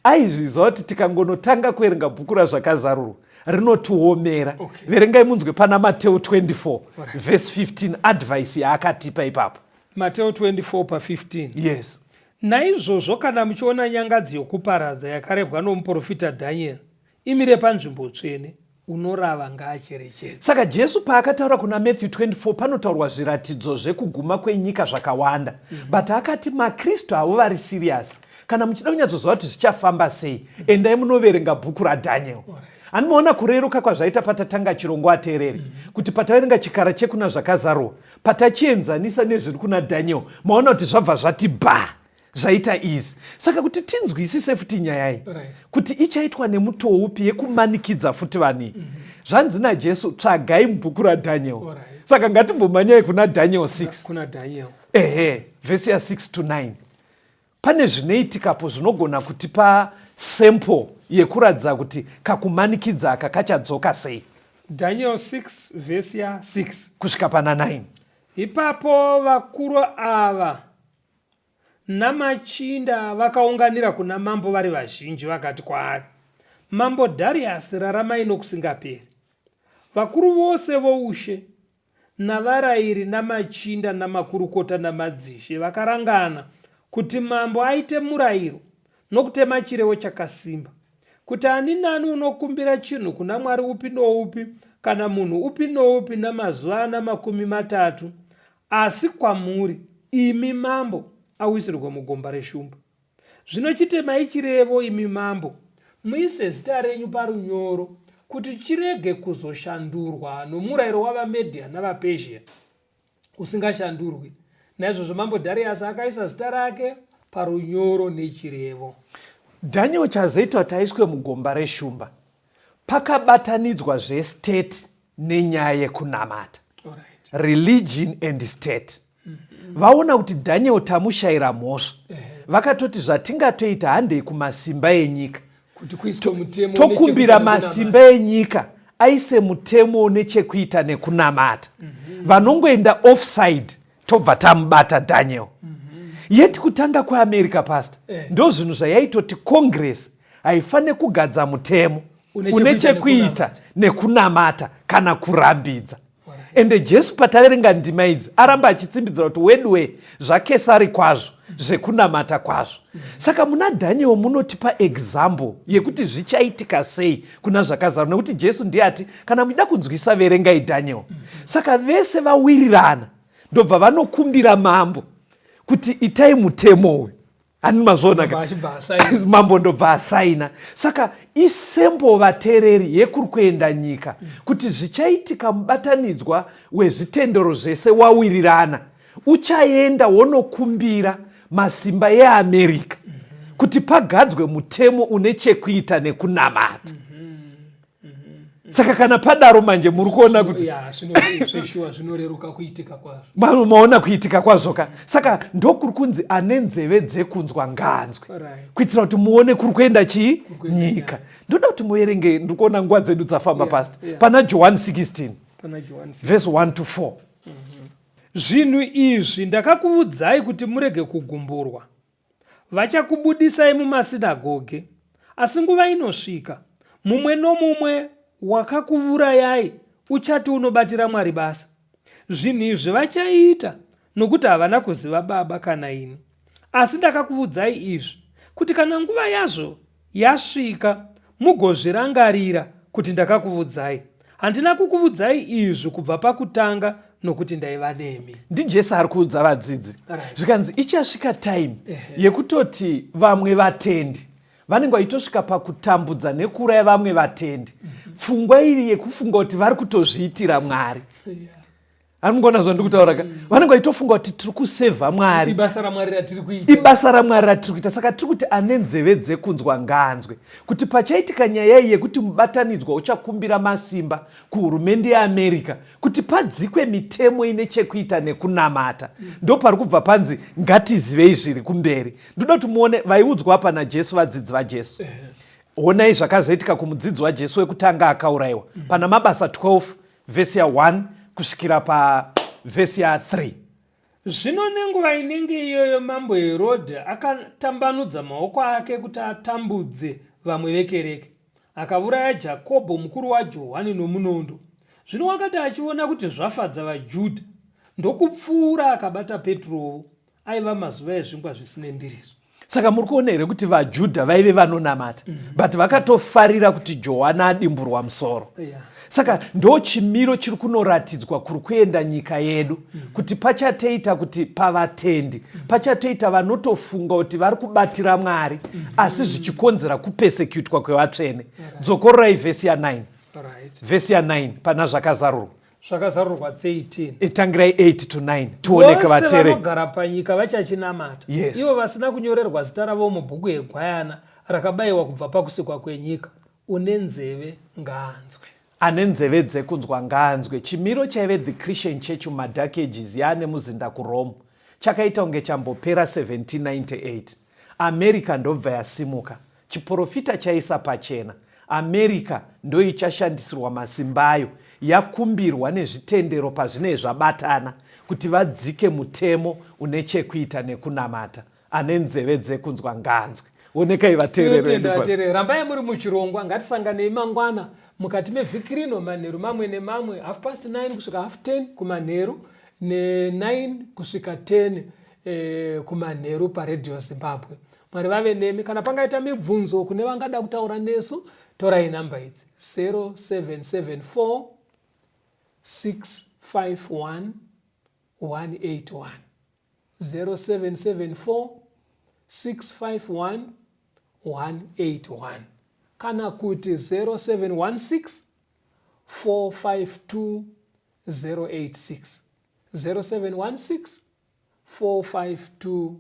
S3: Aizviziva kuti tikangonotanga kuerenga bhuku razvakazarurwa rinotiomera. Verengai munzwe pana Mateo 24 verse 15 advice yaakatipa ipapo.
S2: Mateo 24:15.
S3: Yes.
S2: Naizvozvo kana muchiona nyangadzi yokuparadza yakarebwa nomuprofita Dhanieri imire panzvimbo tsvene, unorava ngaacherechedze.
S3: Saka Jesu paakataura kuna Matthew 24 panotaurwa zviratidzo zvekuguma kwenyika zvakawanda, but akati maKristu avo vari serious, kana muchida kunyatsoziva kuti zvichafamba sei, endai munoverenga bhuku raDhanieri. Anoona kureruka kwazvaita patatanga chirongo ateerere kuti pataverenga chikara chekuna zvakazarwa patachienzanisa nezviri kuna Dhanieri maona kuti zvabva zvati zvaita izi. Saka kuti tinzwisise futi nyaya kuti ichaitwa nemutoo upi yekumanikidza futi vani. Zvanzi naJesu, tsvagai mubhuku raDhanieri. Saka ngatimbomanyai kuna Dhanieri 6.
S2: Kuna Dhanieri.
S3: Verse 6 to 9. Pane zvinoitikapo zvinogona kutipa sample yekuratidza kuti kakumanikidza aka kachadzoka sei.
S2: Daniel 6 verse 6
S3: kusvika pana 9.
S2: Ipapo vakuru ava namachinda vakaunganira kuna mambo vari vazhinji vakati kwaari, Mambo Dhariasi, raramai nokusingaperi. Vakuru vose voushe navarayiri namachinda namakurukota namadzishe vakarangana kuti mambo aite murayiro nokutema chirevo chakasimba kuti ani nani unokumbira chinhu kuna mwari upi noupi kana munhu upi noupi namazuva 30, asi kwamuri imi mambo awisirwa mugomba reshumba. Zvino chitemai chirevo imi mambo, muise zita renyu parunyoro kuti chirege kuzoshandurwa nomurayiro wavaMedhia navaPezhia usingashandurwi. Naizvozvo mambo Dhariasi akaisa zita rake parunyoro nechirevo.
S3: Dhanieri chazoita kuti aiswe mugomba reshumba pakabatanidzwa zvestate nenyaya yekunamata. Religion and state. Vaona kuti Dhanieri tamushayira mhosva. vakatoti zvatingatoita handei kumasimba enyika
S2: kuti kuiswe mutemo
S3: tokumbira masimba enyika aise mutemo une chekuita nekunamata. Vanongoenda offside tobva tamubata Daniel. Yeti kutanga kweAmerica pastor ndo zvinhu zvayaitoti Congress haifanire kugadza mutemo une chekuita nekunamata kana kurambidza. Ende Jesu pataverenga ndima idzi aramba achitsimbidzira kuti wedwe zvakesari kwazvo zvekunamata kwazvo. Saka muna Daniel munotipa example yekuti zvichaitika sei kuna zvakazarwa, nekuti Jesu ndiye ati kana muchida kunzwisa verengai Daniel. Saka vese vawirirana ndobva vanokumbira mambo kuti itai mutemo uyu. Ani mazvona mambo ndobva asaina. Saka isembo vatereri yekuri kuenda nyika kuti zvichaitika mubatanidzwa wezvitendero zvese wawirirana uchaenda wonokumbira masimba eAmerica kuti pagadzwe mutemo une chekuita nekunamata. Saka kana padaro manje muri kuona kuti
S2: zvinoreruka kuitika kwazvo.
S3: Maona kuitika kwazvo ka. Saka ndokuri kunzi ane nzeve dzekunzwa ngaanzwe. Kuitira kuti muone kuri kuenda nyika. Ndoda kuti muerenge, ndikuona nguva dzedu dzafamba pastor. Pana John 16 verse 1 to 4.
S2: Zvinhu izvi ndakakuudzai kuti murege kugumburwa. Vachakubudisai mumasinagoge, asi nguva inosvika mumwe nomumwe wakakuvurayai uchati unobatira Mwari basa. Zvinhu izvi vachaita nokuti havana kuziva Baba kana ini. Asi ndakakuudzai izvi kuti kana nguva yazvo yasvika mugozvirangarira kuti ndakakuudzai. Handina kukuudzai izvi kubva pakutanga nokuti ndaiva nemi.
S3: NdiJesu ari kuudza vadzidzi zvikanzi ichasvika time yekutoti vamwe vatendi vanenge vaitosvika pakutambudza nekuraya vamwe vatendi. Pfungwa iri yekufunga kuti vari kutozviitira Mwari. Anongona zvandikutaura ka. Vanenge vaitofunga kuti tiri kusevha Mwari.
S2: Ibasa raMwari ratiri kuita.
S3: Saka tiri kuti ane nzeve dzekunzwa ngaanzwe kuti pachaitika nyaya iyi yekuti mubatanidzwa uchakumbira masimba kuhurumende yeAmerica kuti padzikwe mitemo ine chekuita nekunamata. Ndo pari kubva panzi ngatizivei zviri kumberi. Ndoda kuti muone vaiudzwa apa naJesu, vadzidzi vaJesu. Honai zvakazoitika kumudzidzi waJesu wekutanga akaurayiwa. Pana Mabasa 12 vhesi ya 1 kusvikira pavhesi ya 3.
S2: Zvino nenguva inenge iyoyo mambo Herodhi akatambanudza maoko ake kuti atambudze vamwe vekereke. Akauraya Jakobho mukuru waJohani nomunondo. Zvino wakati achiona kuti zvafadza vaJudha, ndokupfuura akabata Petrowo. Aiva mazuva ezvingwa zvisine mbiriso.
S3: Saka muri kuona here kuti vaJudha vaive vanonamata but vakatofarira kuti Johani adimburwa musoro. Saka ndo chimiro chiri kunoratidzwa kuri kuenda nyika yedu kuti pachatoita kuti pavatendi pachatoita vanotofunga kuti vari kubatira Mwari asi zvichikonzera kupesekutwa kwevatsvene. Dzokororai vhesi ya 9. Vhesi ya 9 pana zvakazarurwa.
S2: Zvakazarurwa 13.
S3: Itangirai 8 to 9 tuoneke vatere.
S2: Vose vanogara panyika vachachinamata. Ivo vasina kunyorerwa zita ravo mubhuku yeGwayana rakabayiwa kubva pakusikwa kwenyika. Une nzeve ngaanzwe.
S3: Ane nzeve dzekunzwa ngaanzwe. Chimiro chaive the Christian Church muMark Ages yaane muzinda kuRome chakaita kunge chambopera 1798. America ndobva yasimuka. Chiprofita chaisa pachena America ndo ichashandisirwa masimba ayo yakumbirwa nezvitendero pazvinenge zvabatana kuti vadzike mutemo une chekuita nekunamata. Ane nzeve dzekunzwa ngaanzwe. Onekai vateereri.
S2: Rambai muri muchirongwa, ngatisanganei mangwana mukati mevhiki rino manheru mamwe nemamwe 9:30 kusvika 10:30 kumanheru ne9 kusvika 10 kumanheru paRadio Zimbabwe. Mwari vave nemi. Kana pangaita mibvunzo kune vangada kutaura nesu, torai namba idzi 0774 651 181 0774 651 181 kana kuti 0716 452 086 0716 452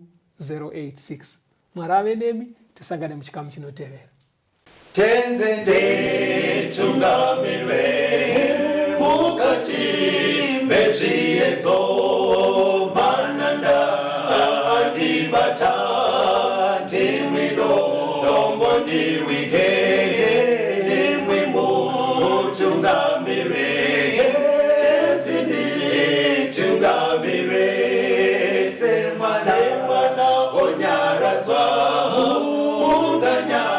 S2: 086. Mwari ave nemi. Tisangane muchikamu chinotevera.
S1: Tenzende tungamirwe mukati mezviedzo mananda adiba ndata ndimwino lombo ndiwigete ndimwimu utungamire tenzini tungamire semwana onyaradzwa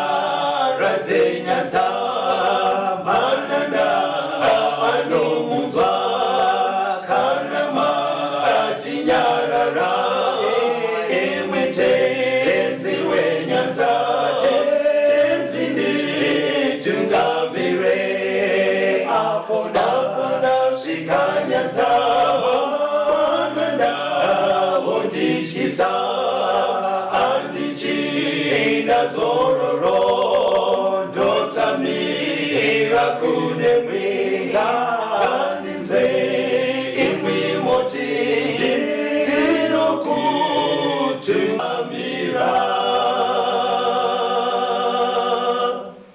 S1: unganyaradze nyanza mananda anomunzwa kana matinyarara emwete tenzi wenyanza tenzini tungamire apo ndasvika nyanza mananda vondishisa andichienda zororo ndotsamira kune mwenga Ngaanzwe imwi moti ndinokutumamira